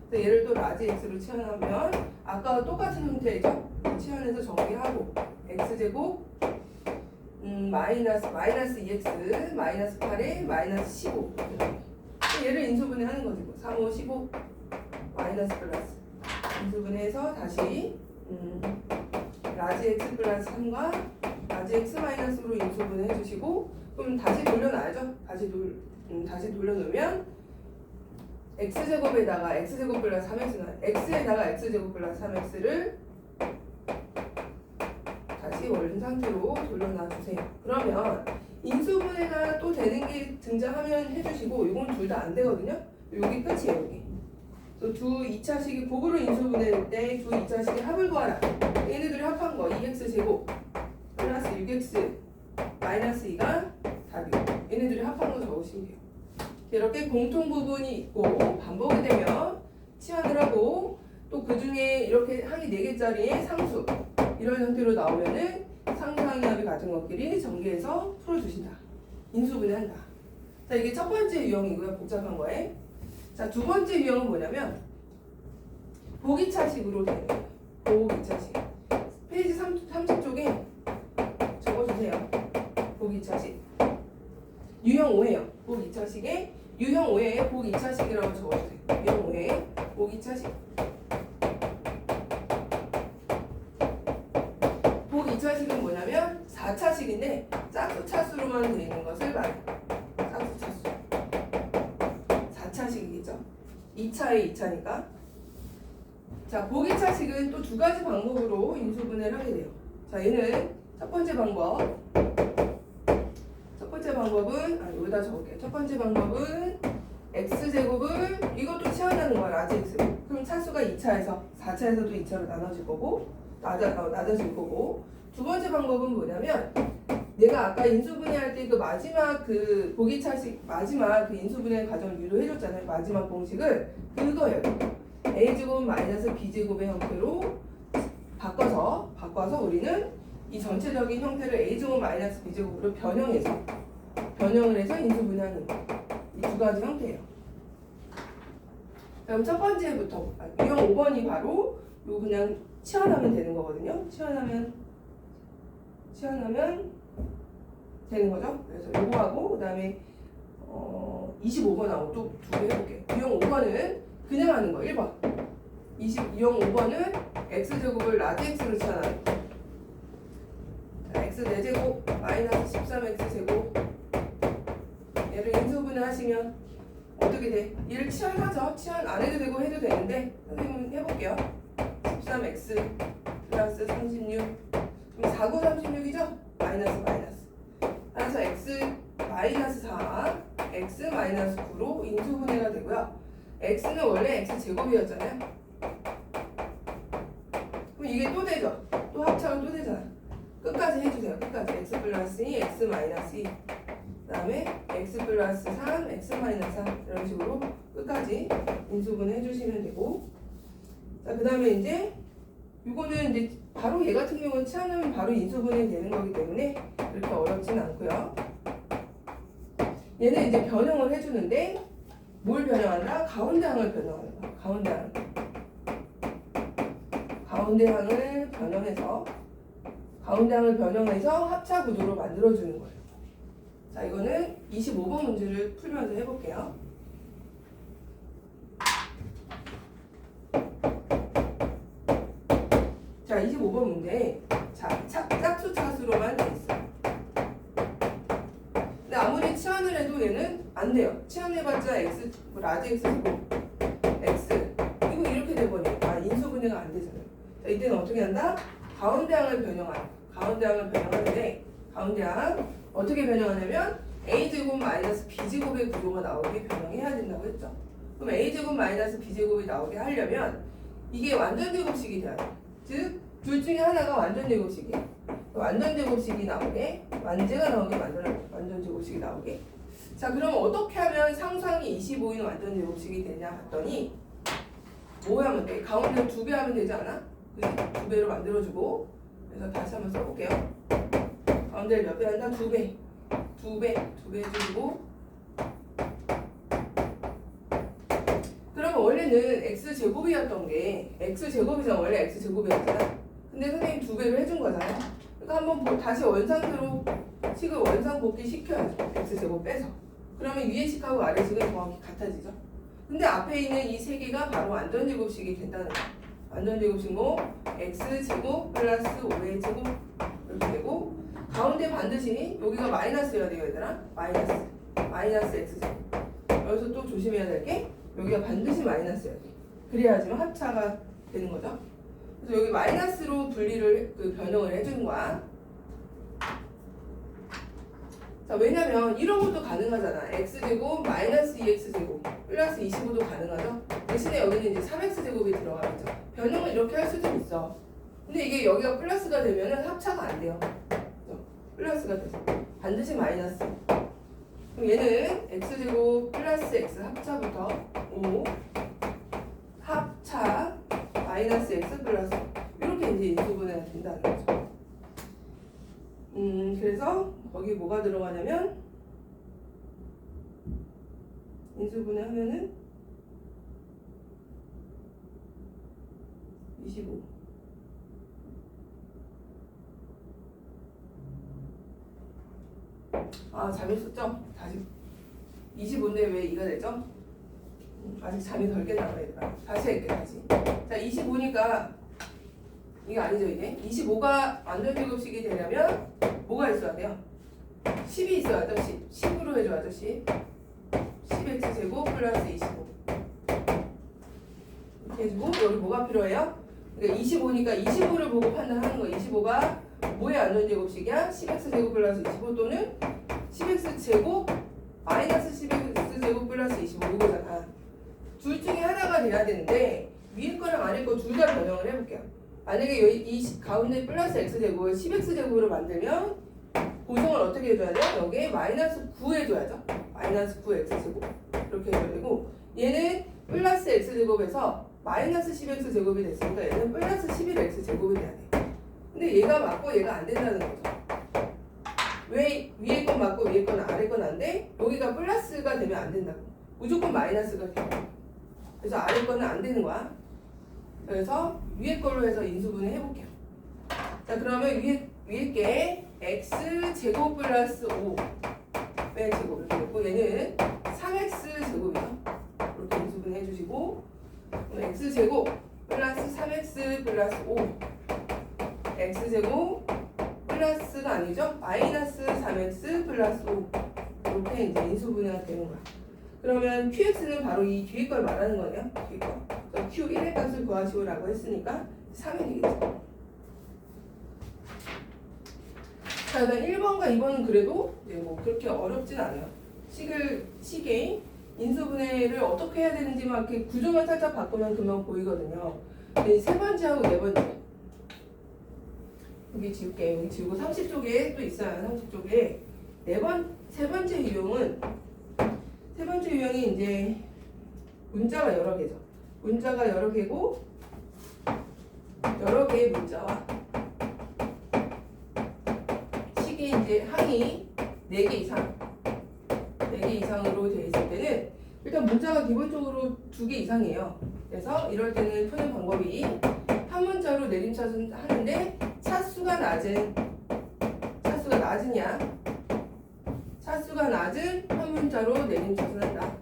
그래서 얘를 또 라지 x로 치환하면 아까와 똑같은 형태이죠. 치환해서 정리하고 x제곱 마이너스 2x 마이너스 8에 마이너스 15 얘를 인수분해 하는 거지. 3, 5, 15 마이너스 플러스 인수분해해서 다시 라지 x 플러스 3과 라지 x 마이너스로 인수분해 해주시고 그럼 다시 돌려놔야죠. 다시 돌려놓으면 x제곱에다가 x제곱 플러스 3x는 x에다가 x제곱 플러스 3x를 다시 원래 상태로 돌려놔주세요. 그러면 인수분해가 또 되는 게 등장하면 해주시고 이건 둘 다 안 되거든요. 여기 끝이에요. 여기. 그래서 두 2차식이 곱으로 인수분해할 때 두 2차식의 합을 구하라. 얘네들이 합한 거 2x제곱 플러스 6x 마이너스 2가 답이고 얘네들이 합한 거 적으시면 돼요. 이렇게 공통 부분이 있고 반복이 되면 치환을 하고 또 그 중에 이렇게 항이 4개짜리의 상수 이런 형태로 나오면은 상수항의 합이 같은 것끼리 전개해서 풀어주신다. 인수분해한다. 자, 이게 첫 번째 유형이고요. 복잡한 거에. 자, 두 번째 유형은 뭐냐면 보기차식으로 되는 거예요. 보기차식. 페이지 30쪽에 적어주세요. 보기차식. 유형 5예요. 보기차식에 유형 5에 보기차식이라고 적어주세요. 유형 5에 보기차식. 보기차식은 뭐냐면 4차식인데 짝수차수로만 되어 있는 것을 말해요. 짝수차수. 4차식이겠죠. 2차에 2차니까. 자, 보기차식은 또 두 가지 방법으로 인수분해를 하게 돼요. 자, 얘는 첫 번째 방법은 여기다 적을게요. 첫 번째 방법은 x제곱을 이것도 치환하는 거야. 라지 x. 그럼 차수가 2차에서 4차에서도 2차로 나눠질 거고 나눠질 거고. 두 번째 방법은 뭐냐면 내가 아까 인수분해할 때 그 마지막 그 보기차식 마지막 그 인수분해 과정을 유도해줬잖아요. 마지막 공식을 그거예요. a제곱 마이너스 b제곱의 형태로 바꿔서 우리는 이 전체적인 형태를 a제곱 마이너스 b제곱으로 변형을 해서 인수분해하는 거. 이 두 가지 형태예요. 그럼 첫 번째부터 유형 5번이 바로 요 그냥 치환하면 되는 거거든요. 치환하면 되는 거죠. 그래서 요거하고 그다음에 25번하고 또 두 개 해볼게요. 유형 5번은 그냥 하는 거 1번. 유형 5번은 x제곱을 라지 x로 치환하는 거. x 4제곱 마이너스 13x제곱 얘를 인수분해 하시면 어떻게 돼? 얘를 치환하죠. 치환 안 해도 되고 해도 되는데 선생님은 해볼게요. 13x 플러스 36 그럼 4, 9, 36이죠? 마이너스 그래서 x 마이너스 4 x 마이너스 9로 인수분해가 되고요. x는 원래 x제곱이었잖아요. 그럼 이게 또 되죠? 또 합차가 또 되잖아요. 끝까지 해주세요. 끝까지 x 플러스 2, x 마이너스 2 그 다음에 x 플러스 3, x 마이너스 3 이런 식으로 끝까지 인수분 해주시면 되고 자, 그 다음에 이제 이거는 이제 바로 얘 같은 경우는 치환하면 바로 인수분해 되는 거기 때문에 그렇게 어렵진 않고요. 얘는 이제 변형을 해주는데 뭘 변형한다? 가운데 항을 변형하는 거야. 가운데 항. 가운데 항을 변형해서 합차 구조로 만들어주는 거예요. 자, 이거는 25번 문제를 풀면서 해볼게요. 자, 25번 문제. 자, 짝수 차수로만 돼 있어요. 근데 아무리 치환을 해도 얘는 안 돼요. 치환해봤자 x, 라지 x 제곱, x. 이거 이렇게 돼버려요. 아, 인수분해가 안 되잖아요. 자, 이때는 어떻게 한다? 가운데 항을 변형하는데, 가운데 항 어떻게 변형하냐면 a제곱 마이너스 b제곱의 구조가 나오게 변형해야 된다고 했죠. 그럼 a제곱 마이너스 b제곱이 나오게 하려면 이게 완전 제곱식이 돼야 돼요. 즉, 둘 중에 하나가 완전 제곱식이에요. 완전 제곱식이 나오게, 완제가 나오게 만들어요. 완전 제곱식이 나오게. 자, 그럼 어떻게 하면 상수항이 25인 완전 제곱식이 되냐 봤더니 뭐 하면 돼? 가운데 2배 하면 되지 않아? 그지? 2배로 만들어주고 그래서 다시 한번 써볼게요. 가운데를 몇 배 한다? 2배. 2배 해주고 그러면 원래는 x제곱이었던 게 x제곱이잖아. 원래 x제곱이었잖아. 근데 선생님 2배로 해준 거잖아요. 그러니까 한번 다시 원상태로 식을 원상복귀 시켜야죠. x제곱 빼서. 그러면 위의 식하고 아래 식은 정확히 같아지죠. 근데 앞에 있는 이 세 개가 바로 완전제곱식이 된다는 거예요. 완전제곱식 뭐 x제곱 플러스 5의 제곱 이렇게 되고 가운데 반드시 여기가 마이너스여야 돼요, 얘들아. 마이너스 x제곱. 여기서 또 조심해야 될 게 여기가 반드시 마이너스여야 돼. 그래야지만 합차가 되는 거죠. 그래서 여기 마이너스로 분리를 변형을 해주는 거야. 자, 왜냐면 이런 것도 가능하잖아. x제곱 마이너스 2x제곱 플러스 25도 가능하죠. 대신에 여기는 이제 3x제곱이 들어가겠죠. 변형을 이렇게 할 수도 있어. 근데 이게 여기가 플러스가 되면은 합차가 안 돼요. 플러스가 돼서 반드시 마이너스. 그럼 얘는 x제곱 플러스 x 합차부터 5 합차 마이너스 x 플러스 이렇게 이제 인수분해가 된다는 거죠. 그래서 거기 뭐가 들어가냐면 인수분해 하면은 25. 아, 잘못 썼죠? 다시 25인데 왜 2가 되죠? 아직 잠이 덜 깼나 봐요, 얘들아. 다시 할게, 다시. 자, 25니까 이게 아니죠, 이게. 25가 완전제곱식이 되려면 뭐가 있어야 돼요? 10이 있어야죠, 10. 10으로 해줘야죠, 10. 10x제곱 플러스 25. 이렇게 해주고, 여기 뭐가 필요해요? 그러니까 25니까 25를 보고 판단하는 거예요. 25가 뭐의 완전제곱식이야? 10x제곱 플러스 25 또는 10x제곱 마이너스 10x제곱 플러스 25 이거잖아. 둘 중에 하나가 돼야 되는데 위에 거랑 아래 거 둘 다 변형을 해볼게요. 만약에 여기 이 가운데 플러스 x제곱을 10x제곱으로 만들면 고정을 어떻게 해줘야 돼요? 여기에 마이너스 9 해줘야죠. 마이너스 9x제곱 이렇게 해줘야 되고 얘는 플러스 x제곱에서 마이너스 10x제곱이 됐으니까 얘는 플러스 11x제곱이 돼야 돼. 근데 얘가 맞고 얘가 안 된다는 거죠. 왜 위에 건 맞고 위에 건 아래 건 안 돼? 여기가 플러스가 되면 안 된다고. 무조건 마이너스가 돼. 그래서 아래 거는 안 되는 거야. 그래서 위에 걸로 해서 인수분해 해볼게요. 자, 그러면 위에 게 x제곱 플러스 5의 제곱 이렇게 됐고 얘는 3x제곱이죠. 이렇게 인수분해 해주시고 x제곱 플러스 3x 플러스 5 x제곱 플러스가 아니죠. 마이너스 3x 플러스 5 이렇게 이제 인수분해가 되는 거야. 그러면 qx는 바로 이 뒤에 걸 말하는 거네요. 뒤에 거. q1의 값을 구하시오라고 했으니까 3이 되겠죠. 자, 일단 1번과 2번은 그래도 이제 뭐 그렇게 어렵진 않아요. 식의 인수분해를 어떻게 해야 되는지만 이렇게 구조만 살짝 바꾸면 금방 보이거든요. 근데 세 번째하고 네 번째. 여기 지울게. 여기 지우고 30쪽에 또 있어요. 30쪽에 세 번째 유형이 이제 문자가 여러 개죠. 문자가 여러 개고 여러 개의 문자와 식이 이제 항이 4개 이상으로 되어 있을 때는 일단 문자가 기본적으로 2개 이상이에요. 그래서 이럴 때는 푸는 방법이 한 문자로 내림차순 하는데 차수가 낮은 한 문자로 내림차순 한다.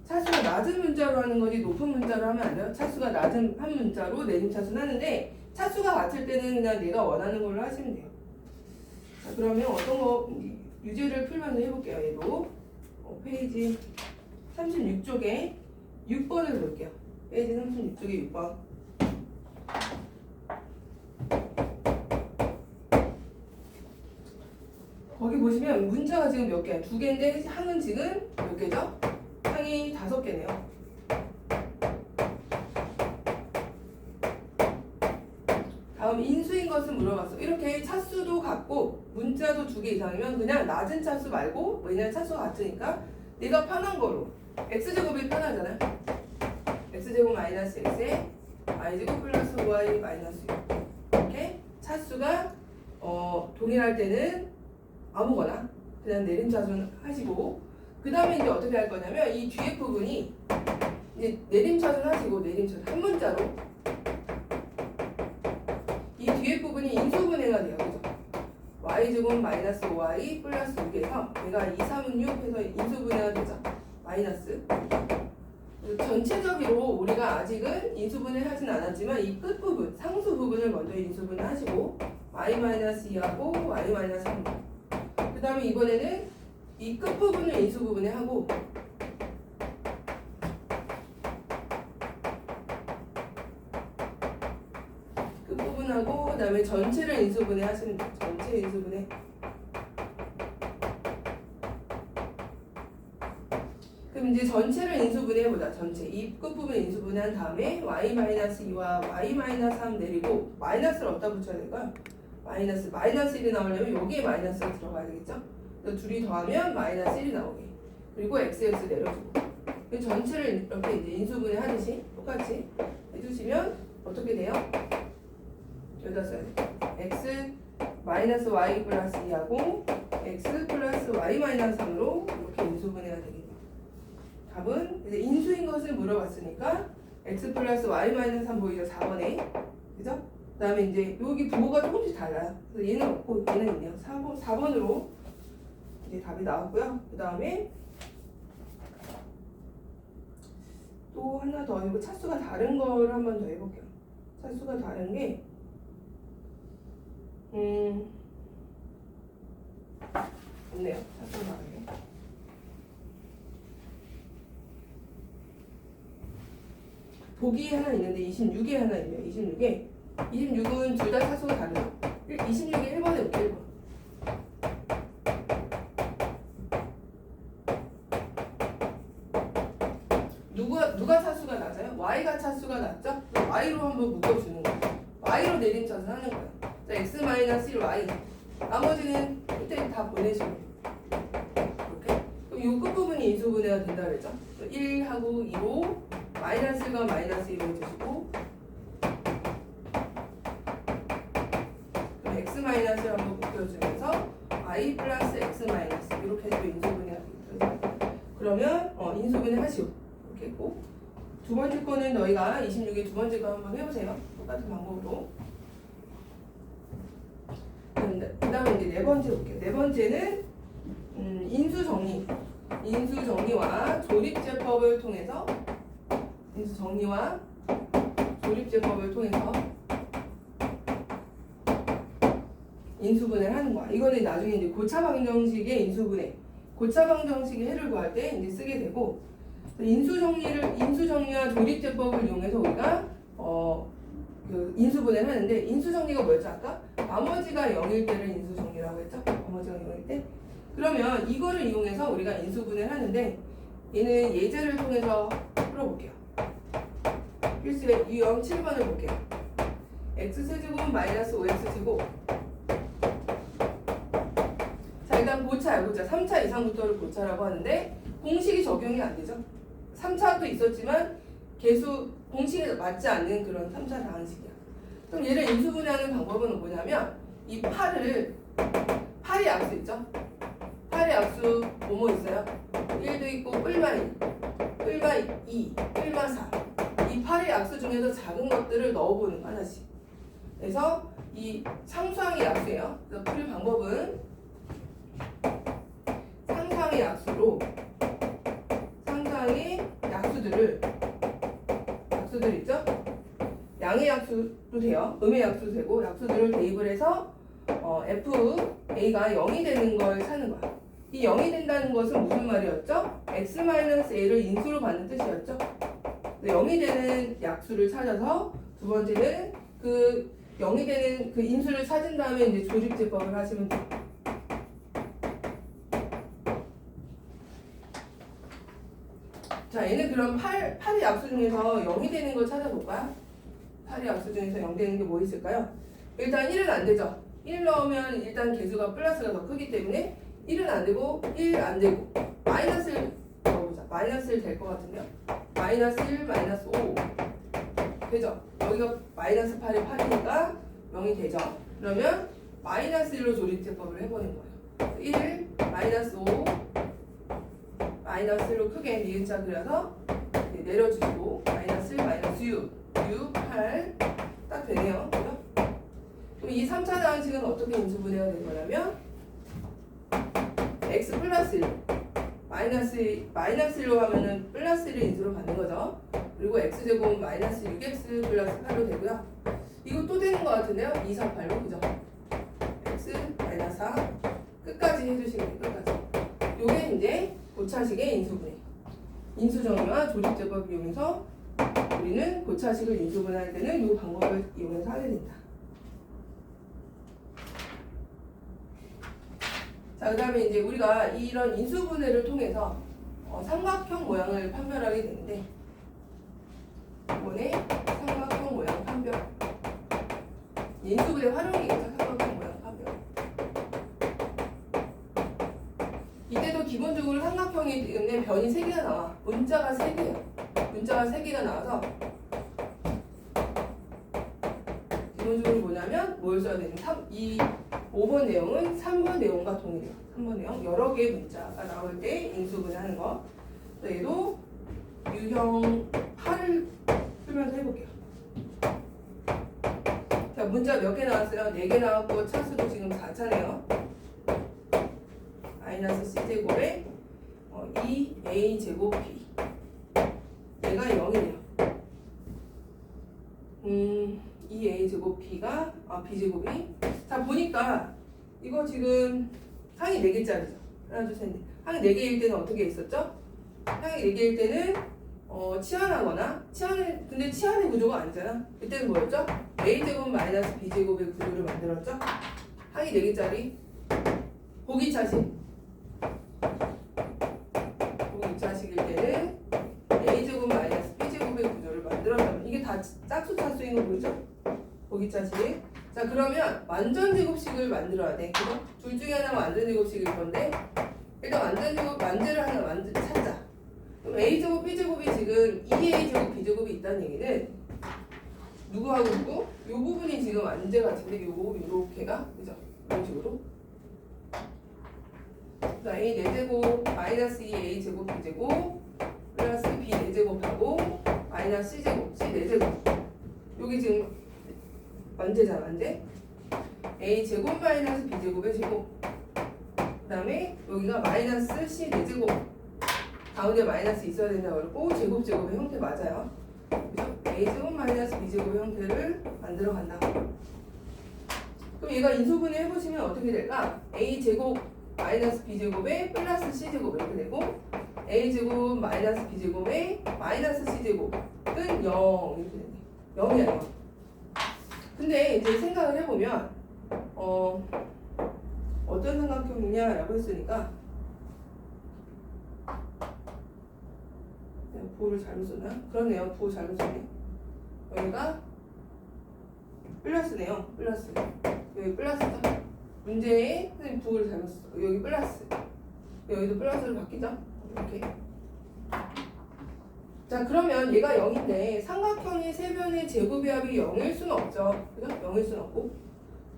차수가 낮은 문자로 하는 거지 높은 문자로 하면 안 돼요. 차수가 낮은 한 문자로 내림차순 하는데 차수가 같을 때는 그냥 내가 원하는 걸로 하시면 돼요. 자, 그러면 어떤 거 유제를 풀면서 해볼게요. 얘도 페이지 36쪽에 6번을 볼게요. 페이지 36쪽에 6번. 거기 보시면 문자가 지금 몇 개야? 2개인데 항은 지금 몇 개죠? 항이 5개네요. 다음 인수인 것을 물어봤어. 이렇게 차수도 같고 문자도 2개 이상이면 그냥 낮은 차수 말고 왜냐면 차수가 같으니까 내가 편한 거로 x제곱이 편하잖아요. x제곱 마이너스 x에 y제곱 플러스 y 마이너스 6 이렇게 차수가 동일할 때는 아무거나 그냥 내림차순 하시고 그 다음에 이제 어떻게 할 거냐면 이 뒤에 부분이 이제 내림차순 하시고 내림차순 한 문자로 이 뒤에 부분이 인수분해가 돼요. 그죠? y제곱 마이너스 5y 플러스 6에서 얘가 2, 3은 6 해서 인수분해가 되죠. 마이너스 전체적으로 우리가 아직은 인수분해 하진 않았지만 이 끝부분, 상수 부분을 먼저 인수분해 하시고 y-2하고 y-3 그 다음에 이번에는 이 끝부분을 인수분해 하고 끝부분하고 그 다음에 전체를 인수분해 하시는 거예요. 전체 인수분해 그럼 이제 전체를 인수분해 해보자. 전체 이 끝부분 인수분해 한 다음에 y-2와 y-3 내리고 마이너스를 어디다 붙여야 될까요? 마이너스 1이 나오려면 여기에 마이너스가 들어가야 되겠죠? 그래서 둘이 더하면 마이너스 1이 나오게 그리고 x 내려주고 전체를 이렇게 이제 인수분해 하듯이 똑같이 해주시면 어떻게 돼요? 여기다 써야 돼요. x 마이너스 y 플러스 2하고 x 플러스 y 마이너스 3으로 이렇게 인수분해가 되겠네요. 답은 이제 인수인 것을 물어봤으니까 x 플러스 y 마이너스 3 보이죠? 4번에 그죠? 그 다음에 이제 여기 부호가 조금씩 달라요. 그래서 얘는 없고 얘는 있네요. 4번으로 이제 답이 나왔고요. 그 다음에 또 하나 더 이거 차수가 다른 걸 한 번 더 해볼게요. 차수가 다른 게 없네요. 차수가 다른 게 보기에 하나 있는데 26에 하나 있네요. 26은 둘 다 차수가 다르죠. 26에 1번에 볼게요. 1번. 누가 차수가 낮아요? y가 차수가 낮죠? y로 한번 묶어주는 거예요. y로 내림차순 하는 거예요. 자, x-1 y. 나머지는 일단 다 보내시면 돼요. 이렇게. 그럼 이 끝부분이 인수분해가 된다 그랬죠? 1하고 2로 마이너스 1과 마이너스 1을 해주시고 x-를 한번 묶여주면서 y 플러스 x 마이너스 이렇게 해서 인수분해가 되겠죠. 그러면 인수분해 하시오. 이렇게 했고 두 번째 거는 너희가 26의 두 번째 거 한번 해보세요. 똑같은 방법으로. 그 다음에 이제 네 번째 볼게요. 네 번째는 인수정리와 조립제법을 통해서 인수분해를 하는 거야. 이거는 나중에 이제 고차방정식의 인수분해, 고차방정식의 해를 구할 때 이제 쓰게 되고, 인수정리와 조립제법을 이용해서 우리가 그 인수분해를 하는데, 인수정리가 뭐였죠 아까? 나머지가 0일 때를 인수정리라고 했죠. 나머지가 0일 때. 그러면 이거를 이용해서 우리가 인수분해를 하는데, 얘는 예제를 통해서 풀어볼게요. 필수의 유형 7번을 볼게요. x세제곱은 마이너스 5x제곱. 자, 일단 고차, 3차 이상부터를 고차라고 하는데 공식이 적용이 안 되죠. 3차도 있었지만 계수 공식에 맞지 않는 그런 3차 상식이야. 그럼 얘를 인수분해하는 방법은 뭐냐면 이 8의 약수 있죠? 8의 약수 뭐뭐 있어요? 1도 있고 뿔마 1, 뿔마 2, 뿔마 4. 이 8의 약수 중에서 작은 것들을 넣어보는 거 하나씩. 그래서 이 상수항의 약수예요. 그래서 풀 방법은 상수항의 약수로 상수항의 약수들 있죠? 양의 약수도 돼요. 음의 약수도 되고 약수들을 대입을 해서 FA가 0이 되는 걸 찾는 거야. 이 0이 된다는 것은 무슨 말이었죠? x-a를 인수로 받는 뜻이었죠? 0이 되는 약수를 찾아서 두 번째는 그 0이 되는 그 인수를 찾은 다음에 이제 조립제법을 하시면 돼요. 자, 얘는 그럼 8의 약수 중에서 0이 되는 걸 찾아볼까요? 8의 약수 중에서 0 되는 게 뭐 있을까요? 일단 1은 안 되죠. 1 넣으면 일단 개수가 플러스가 더 크기 때문에 1은 안 되고 1 안 되고 마이너스를 넣어보자. 마이너스 1 될 것 같은데요. 마이너스 1, 마이너스 5 되죠? 여기가 마이너스 8에 8이니까 0이 되죠. 그러면 마이너스 1로 조립제법을 해보는 거예요. 1, 마이너스 5 마이너스 1로 크게 니은자 그려서 내려주시고 마이너스 1, 마이너스 6, 8 딱 되네요. 그죠? 그럼 이 3차 방식은 어떻게 인수분해가 된 거냐면 x 플러스 1 마이너스 1로 하면은 플러스 1을 인수로 받는 거죠. 그리고 x제곱 마이너스 6x 플러스 8로 되고요. 이거 또 되는 것 같은데요. 2, 4, 8로 그죠? x 마이너스 4 끝까지 해주시면 돼요. 끝까지. 요게 이제 고차식의 인수분해. 인수정의와 조립제법 이용해서 우리는 고차식을 인수분해할 때는 이 방법을 이용해서 하게 된다. 자, 그 다음에 이제 우리가 이런 인수분해를 통해서 삼각형 모양을 판별하게 되는데 이번에 삼각형 모양 판별 인수분해 활용이겠죠. 삼각형 모양 판별. 이때도 기본적으로 삼각형이기 때문에 변이 3개가 나와. 문자가 3개예요. 문자가 3개가 나와서 기본적으로 뭐냐면 뭘 써야 되는 5번 내용은 3번 내용과 동일해요. 3번 내용 여러 개의 문자가 나올 때 인수분해하는 거. 얘도 유형 8을 풀면서 해볼게요. 자, 문자 몇 개 나왔어요? 4개 나왔고 차수도 지금 4차네요. 마이너스 c제곱에 2a제곱 b 얘가 0이네요. 2a제곱 b가 b제곱이 자 보니까 이거 지금 항이 4개짜리죠. 하나 둘 셋 넷. 항이 4개일 때는 어떻게 있었죠? 항이 4개일 때는 치환하거나 근데 치환의 구조가 아니잖아. 이때는 뭐였죠? a제곱 마이너스 b제곱의 구조를 만들었죠. 항이 4개짜리 고기차식 고기차식일 때는 a제곱 마이너스 b제곱의 구조를 만들었다면 이게 다 짝수 차수인 거 보이죠? 고기차식. 자, 그러면 완전 제곱식을 만들어야 돼. 그죠? 둘 중에 하나가 완전 제곱식일 건데 일단 완전 제곱 만재를 하나 찾자. 그럼 a제곱 b제곱이 지금 2a제곱 b제곱이 있다는 얘기는 누구하고 누구? 이 부분이 지금 완재 같은데 요렇게가 그죠? 이런 식으로. 자, a 4제곱 마이너스 2a제곱 b제곱 플러스 b 4제곱하고 마이너스 c제곱 c 4제곱 여기 지금 완제잖아. 완제 a제곱 마이너스 b제곱의 제곱 그 다음에 여기가 마이너스 c 4제곱 가운데 마이너스 있어야 된다고 그러고 제곱제곱의 형태 맞아요. 그죠? a제곱 마이너스 b제곱의 형태를 만들어 간다. 그럼 얘가 인수분해 해보시면 어떻게 될까? a제곱 마이너스 b제곱에 플러스 c제곱 이렇게 되고 a제곱 마이너스 b제곱에 마이너스 c제곱은 0 이렇게 되네. 0이야 0. 근데 이제 생각을 해보면 어떤 삼각형이냐라고 했으니까 부호를 잘못 썼나? 그러네요. 부호 잘못 썼네. 여기가 플러스네요. 플러스. 여기 플러스죠. 문제에 선생님 부호를 잘못 썼어. 여기 플러스. 여기도 플러스로 바뀌죠. 이렇게. 자, 그러면 얘가 0인데 삼각형의 세 변의 제곱의 합이 0일 수는 없죠. 그죠? 0일 수는 없고.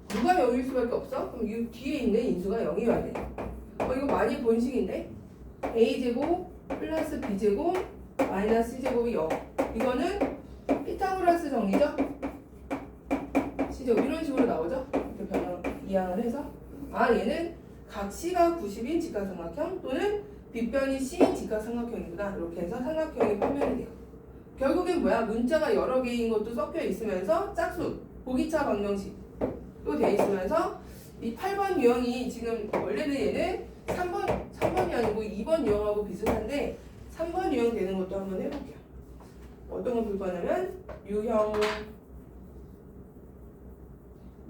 누가 0일 수밖에 없어? 그럼 이 뒤에 있는 인수가 0이어야 돼. 이거 많이 본 식인데 a제곱 플러스 b제곱 마이너스 c제곱이 0. 이거는 피타고라스 정리죠? c제곱 이런 식으로 나오죠? 이렇게 변형 이항을 해서 얘는 각 c가 90인 직각삼각형 또는 빗변이 c인 직각삼각형이구나. 이렇게 해서 삼각형이 판별이 돼요. 결국엔 뭐야? 문자가 여러 개인 것도 섞여 있으면서 짝수, 보기차 방정식도 돼 있으면서 이 8번 유형이 지금 원래는 얘는 3번이 아니고 2번 유형하고 비슷한데 3번 유형 되는 것도 한번 해볼게요. 어떤 거 볼 거냐면 유형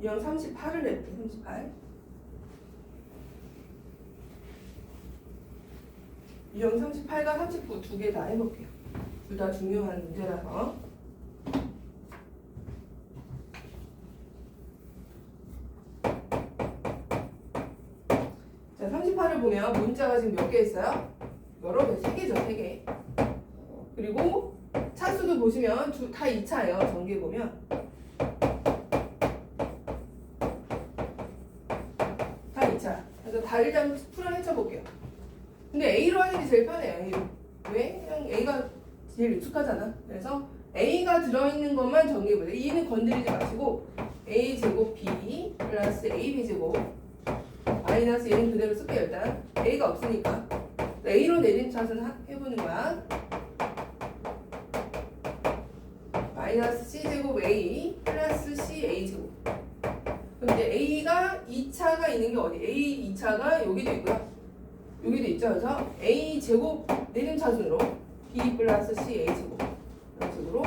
38을 해볼게요. 38. 유형 38과 39 두 개 다 해볼게요. 둘 다 중요한 문제라서. 자, 38을 보면 문자가 지금 몇 개 있어요? 여러 개, 3개죠, 3개. 그리고 차수도 보시면 다 2차예요, 전개 보면. 다 2차. 그래서 다 일단 풀어헤쳐 볼게요. 근데 A로 하는 게 제일 편해요. A로. 왜? 그냥 A가 제일 익숙하잖아. 그래서 A가 들어있는 것만 정리해보세요. E는 건드리지 마시고 A제곱 B 플러스 AB제곱 마이너스 얘는 그대로 쓸게요. 일단 A가 없으니까 A로 내림차순 해보는 거야. 마이너스 C제곱 A 플러스 CA제곱. 그럼 이제 A가 2차가 있는 게 어디? A 2차가 여기도 있고요. 여기도 있죠. 그래서 A제곱 내림차순으로 B 플러스 CA제곱 이런 식으로.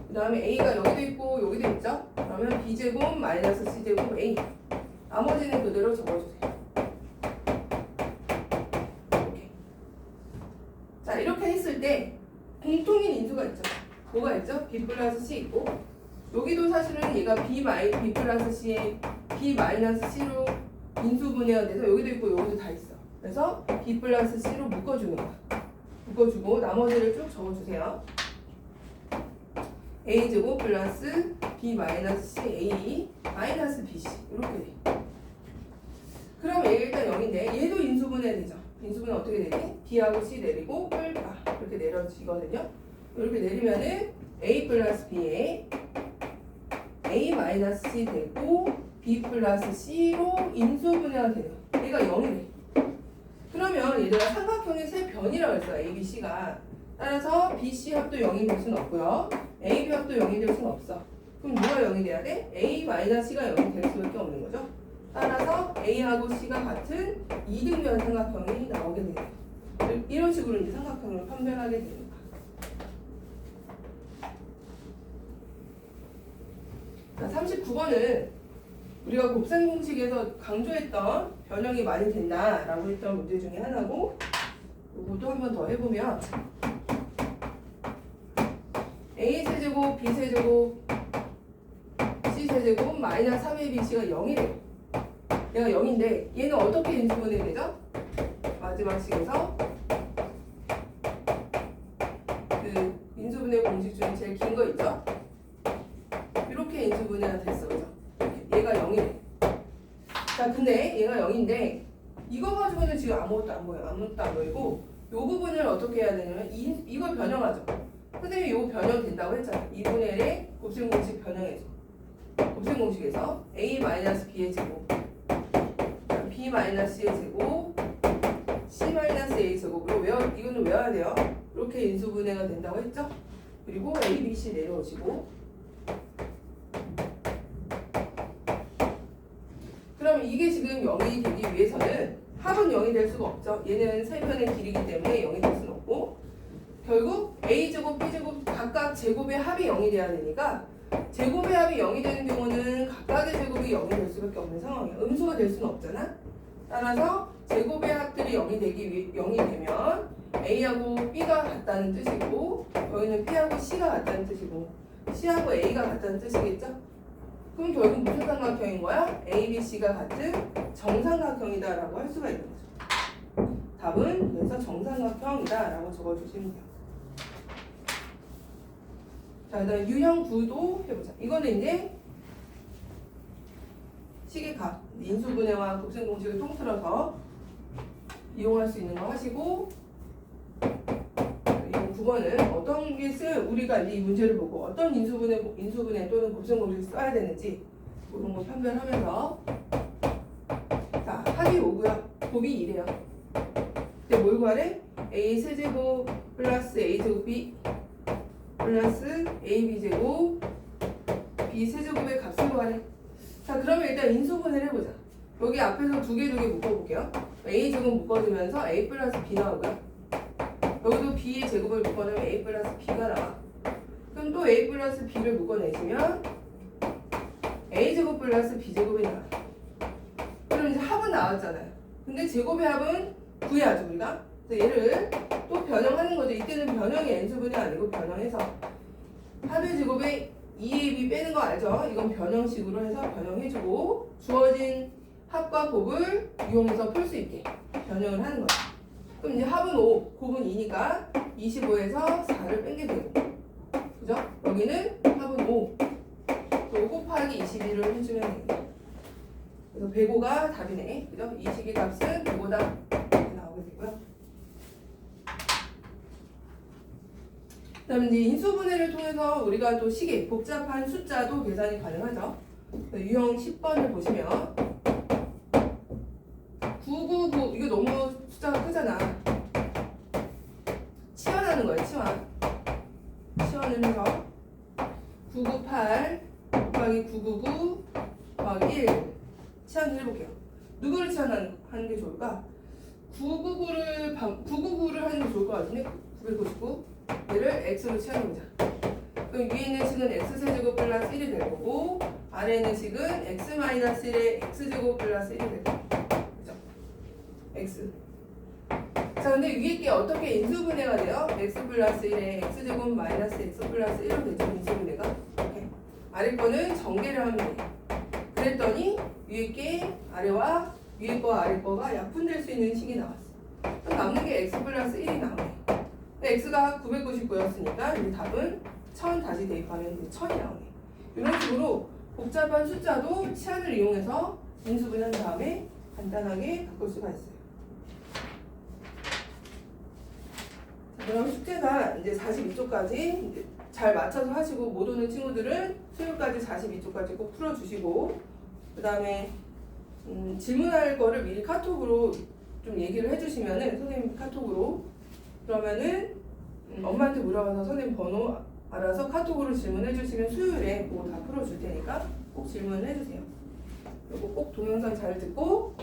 그 다음에 A가 여기도 있고 여기도 있죠. 그러면 B제곱 마이너스 C제곱 A. 나머지는 그대로 적어주세요. 이렇게. 자, 이렇게 했을 때 공통인 인수가 있죠. 뭐가 있죠? B 플러스 C 있고 여기도 사실은 얘가 B 플러스 C B 마이너스 C로 인수분해가 돼서 여기도 있고 여기도 다 있어. 그래서 B 플러스 C로 묶어주는 거야. 묶어주고 나머지를 쭉 적어주세요. A제곱 플러스 B 마이너스 C A 마이너스 BC 이렇게 돼. 그럼 얘 일단 0인데 얘도 인수분해 되죠. 인수분해 어떻게 되지? B하고 C 내리고 뿔까 이렇게 내려지거든요. 이렇게 내리면은 A 플러스 B에 A 마이너스 C 되고 B 플러스 C로 인수분해가 돼요. 얘가 0이래. 그러면 얘들아 삼각형의 세 변이라고 했어. A, B, C가. 따라서 B, C 합도 0이 될 수는 없고요. A, B 합도 0이 될 수는 없어. 그럼 누가 0이 돼야 돼? A 마이너스 C가 0이 될 수밖에 없는 거죠. 따라서 A하고 C가 같은 이등변 삼각형이 나오게 돼요. 이런 식으로 이제 삼각형을 판별하게 됩니다. 자, 39번은 우리가 곱셈 공식에서 강조했던 변형이 많이 된다라고 했던 문제 중에 하나고 이것도 한 번 더 해보면 A세제곱 B세제곱 C세제곱 마이너스 3ABC가 0이래요. 얘가 0인데 얘는 어떻게 인수분해 되죠? 마지막 식에서 그 인수분해 공식 중에 제일 긴 거 있죠? 이렇게 인수분해가 됐어. 그죠? 얘가 0이래. 자, 근데 얘가 0인데 이거 가지고는 지금 아무것도 안 보여요. 아무것도 안 보이고 이 부분을 어떻게 해야 되냐면 이걸 변형하죠. 선생님이 이거 변형 된다고 했잖아. 2분의 1의 곱셈 공식 변형해줘. 곱셈 공식에서 A-B의 제곱 B-C의 제곱 C-A의 제곱으로 이거는 외워야 돼요. 이렇게 인수분해가 된다고 했죠. 그리고 A, B, C 내려오시고 그럼 이게 지금 0이 되기 위해서는 합은 0이 될 수가 없죠. 얘는 세 변의 길이기 때문에 0이 될 수는 없고 결국 A제곱, B제곱 각각 제곱의 합이 0이 돼야 되니까 제곱의 합이 0이 되는 경우는 각각의 제곱이 0이 될 수밖에 없는 상황이야. 음수가 될 수는 없잖아. 따라서 제곱의 합들이 0이 되면 A하고 B가 같다는 뜻이고 여기는 B하고 C가 같다는 뜻이고 C하고 A가 같다는 뜻이겠죠? 그럼 결국 무슨 삼각형인 거야? ABC가 같은 정삼각형이다라고 할 수가 있는 거죠. 답은 그래서 정삼각형이다라고 적어주시면 돼요. 자, 그다음 유형 구도 해보자. 이거는 이제 식의 값, 인수분해와 곱셈공식을 통틀어서 이용할 수 있는 거 하시고, 이거 9번은 어떤 게 우리가 이제 이 문제를 보고 어떤 인수분해 또는 곱셈공식을 써야 되는지 이런 거 판별하면서, 자, 합이 5고요. 곱이 2래요. 근데 뭘 구하래? A 세제곱 플러스 A 제곱 B 플러스 AB제곱 B 세제곱의 값을 구하래. 자, 그러면 일단 인수분해를 해보자. 여기 앞에서 두 개 묶어볼게요. A제곱 묶어주면서 A 플러스 B 나오고요. 여기도 B의 제곱을 묶어내면 A 플러스 B가 나와. 그럼 또 A 플러스 B를 묶어내시면 A제곱 플러스 B제곱이 나와요. 그럼 이제 합은 나왔잖아요. 근데 제곱의 합은 구해야죠, 우리가. 그래서 얘를 또 변형하는 거죠. 이때는 변형이 N수분이 아니고 변형해서 합의 제곱에 2AB 빼는 거 알죠? 이건 변형식으로 해서 변형해주고 주어진 합과 곱을 이용해서 풀 수 있게 변형을 하는 거죠. 그럼 이제 합은 5, 곱은 2니까 25에서 4를 뺀게 되고, 그죠? 여기는 합은 5, 5 곱하기 21을 해주면 됩니다. 그래서 105가 답이네, 그죠? 이 식의 값은 105다 이렇게 나오게 되고요. 그다음에 이제 인수분해를 통해서 우리가 또 식의 복잡한 숫자도 계산이 가능하죠. 유형 10번을 보시면 999, 이거 너무 숫자가 크잖아. 치환하는 거예요, 치환. 치환을 해서 998 곱하기 999 곱하기 1 치환을 해볼게요. 누구를 치환하는 게 좋을까? 999를 하는 게 좋을 것 같은데, 999 얘를 x로 치환해보자. 그럼 위에 있는 식은 x세제곱 플러스 1이 될 거고, 아래에 있는 식은 x 마이너스 1의 x제곱 플러스 1이 될 거고, 그죠? x. 자, 근데 위에 게 어떻게 인수분해가 돼요? x 플러스 1의 x제곱 마이너스 x 플러스 1로 되죠, 인수분해가. 이렇게. 아래 거는 정계를 하면 돼요. 그랬더니 위에 게 아래와 위에 거 아래 거가 약분될 수 있는 식이 나왔어. 그럼 남는 게 x 플러스 1이 나오네. x가 999였으니까 이 답은 1000 다시 대입하면 1000이 나오네. 이런 식으로 복잡한 숫자도 치환을 이용해서 인수분해한 다음에 간단하게 바꿀 수가 있어요. 자, 그럼 숙제가 이제 42쪽까지 이제 잘 맞춰서 하시고, 못 오는 친구들은 수요일까지 42쪽까지 꼭 풀어주시고, 그 다음에 질문할 거를 미리 카톡으로 좀 얘기를 해주시면은, 선생님 카톡으로, 그러면은 엄마한테 물어봐서 선생님 번호 알아서 카톡으로 질문해 주시면 수요일에 그거 다 풀어줄 테니까 꼭 질문을 해주세요. 그리고 꼭 동영상 잘 듣고